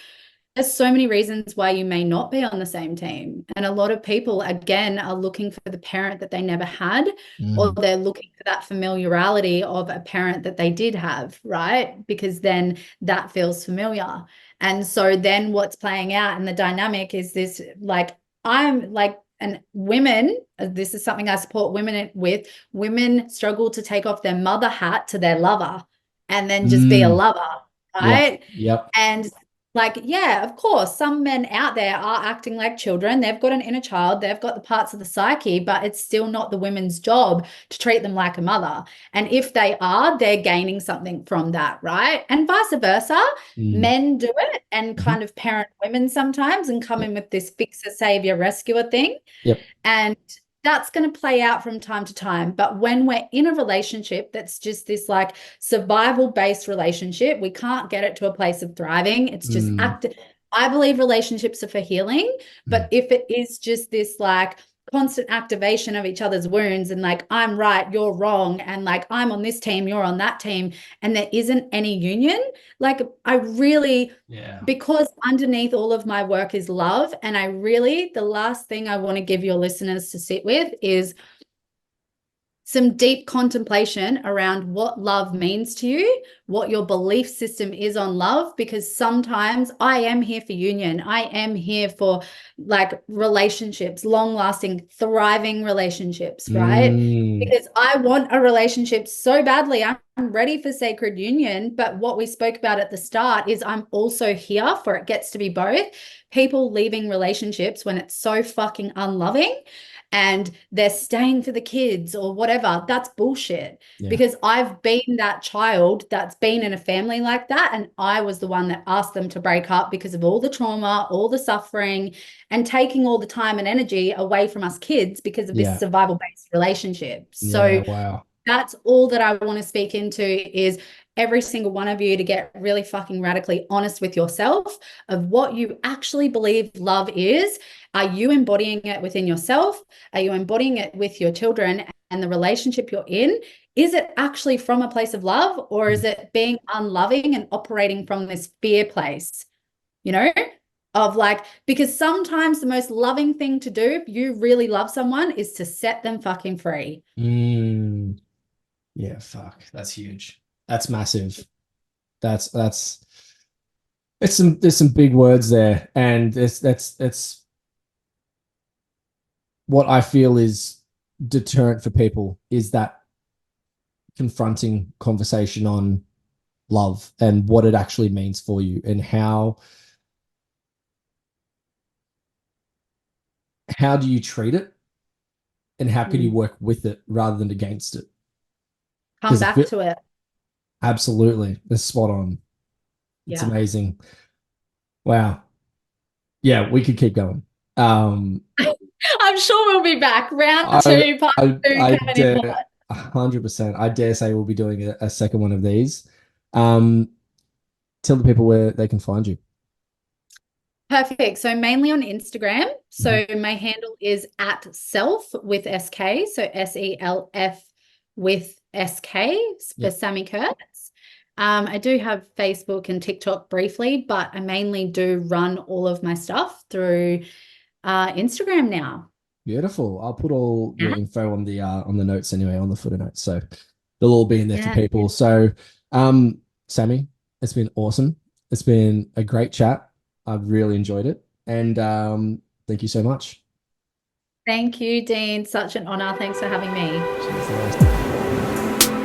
Speaker 3: there's so many reasons why you may not be on the same team. And a lot of people, again, are looking for the parent that they never had, or
Speaker 2: mm,
Speaker 3: they're looking for that familiarity of a parent that they did have, right? Because then that feels familiar. And so then what's playing out in the dynamic is this like, I'm like, and women, this is something I support women with, women struggle to take off their mother hat to their lover and then just be a
Speaker 2: mm.
Speaker 3: lover,
Speaker 2: Yeah.
Speaker 3: right?
Speaker 2: Yep.
Speaker 3: And like, yeah, of course, some men out there are acting like children. They've got an inner child, they've got the parts of the psyche, but it's still not the women's job to treat them like a mother. And if they are, they're gaining something from that, right? And vice versa.
Speaker 2: Mm,
Speaker 3: Men do it and
Speaker 2: mhm.
Speaker 3: kind of parent women sometimes and come
Speaker 2: Yep.
Speaker 3: in with this fixer, savior, rescuer thing.
Speaker 2: Yep.
Speaker 3: And that's going to play out from time to time. But when we're in a relationship that's just this like survival based relationship, we can't get it to a place of thriving. It's just
Speaker 2: Mm,
Speaker 3: act. I believe relationships are for healing. But
Speaker 2: mm,
Speaker 3: if it is just this like constant activation of each other's wounds and like, I'm right, you're wrong, and like, I'm on this team, you're on that team, and there isn't any union, like, I really,
Speaker 2: yeah.
Speaker 3: because underneath all of my work is love. And I really, the last thing I want to give your listeners to sit with is some deep contemplation around what love means to you, what your belief system is on love, because sometimes I am here for union. I am here for like relationships, long lasting, thriving relationships, right?
Speaker 2: Mm,
Speaker 3: Because I want a relationship so badly. I'm ready for sacred union. But what we spoke about at the start is I'm also here for it gets to be both. People leaving relationships when it's so fucking unloving and they're staying for the kids or whatever, that's bullshit.
Speaker 2: yeah.
Speaker 3: Because I've been that child that's been in a family like that. And I was the one that asked them to break up because of all the trauma, all the suffering, and taking all the time and energy away from us kids because of this
Speaker 2: Yeah.
Speaker 3: survival based relationship.
Speaker 2: Yeah.
Speaker 3: So
Speaker 2: Wow.
Speaker 3: that's all that I want to speak into is every single one of you to get really fucking radically honest with yourself of what you actually believe love is. Are you embodying it within yourself? Are you embodying it with your children and the relationship you're in? Is it actually from a place of love, or is
Speaker 2: Mm,
Speaker 3: it being unloving and operating from this fear place? You know, of like, because sometimes the most loving thing to do if you really love someone is to set them fucking free.
Speaker 2: mm. Yeah, fuck. That's huge. That's massive. That's it's some there's some big words there. And that's what I feel is deterrent for people is that confronting conversation on love and what it actually means for you and how do you treat it and how can you
Speaker 3: Mm.
Speaker 2: work with it rather than against it?
Speaker 3: Come
Speaker 2: Because
Speaker 3: back to it.
Speaker 2: absolutely, it's spot on. It's
Speaker 3: Yeah.
Speaker 2: amazing. Wow. Yeah, we could keep going.
Speaker 3: I'm sure we'll be back. Round
Speaker 2: I
Speaker 3: two, part two,
Speaker 2: I
Speaker 3: coming in
Speaker 2: dare
Speaker 3: hot.
Speaker 2: 100%. I dare say we'll be doing a second one of these. Um, Tell the people where they can find you.
Speaker 3: Perfect. So mainly on Instagram.
Speaker 2: Mhm.
Speaker 3: So my handle is at self with SK. So SELF with SK for
Speaker 2: Yep.
Speaker 3: Sammy Kurtz. I do have Facebook and TikTok briefly, but I mainly do run all of my stuff through Instagram now.
Speaker 2: Beautiful. I'll put all your
Speaker 3: Yeah.
Speaker 2: info on the notes anyway, on the footer notes. So they'll all be in there for
Speaker 3: Yeah.
Speaker 2: people. So Sammy, it's been awesome. It's been a great chat. I've really enjoyed it. And thank you so much.
Speaker 3: Thank you, Dean. Such an honor. Thanks for having me.
Speaker 2: Cheers.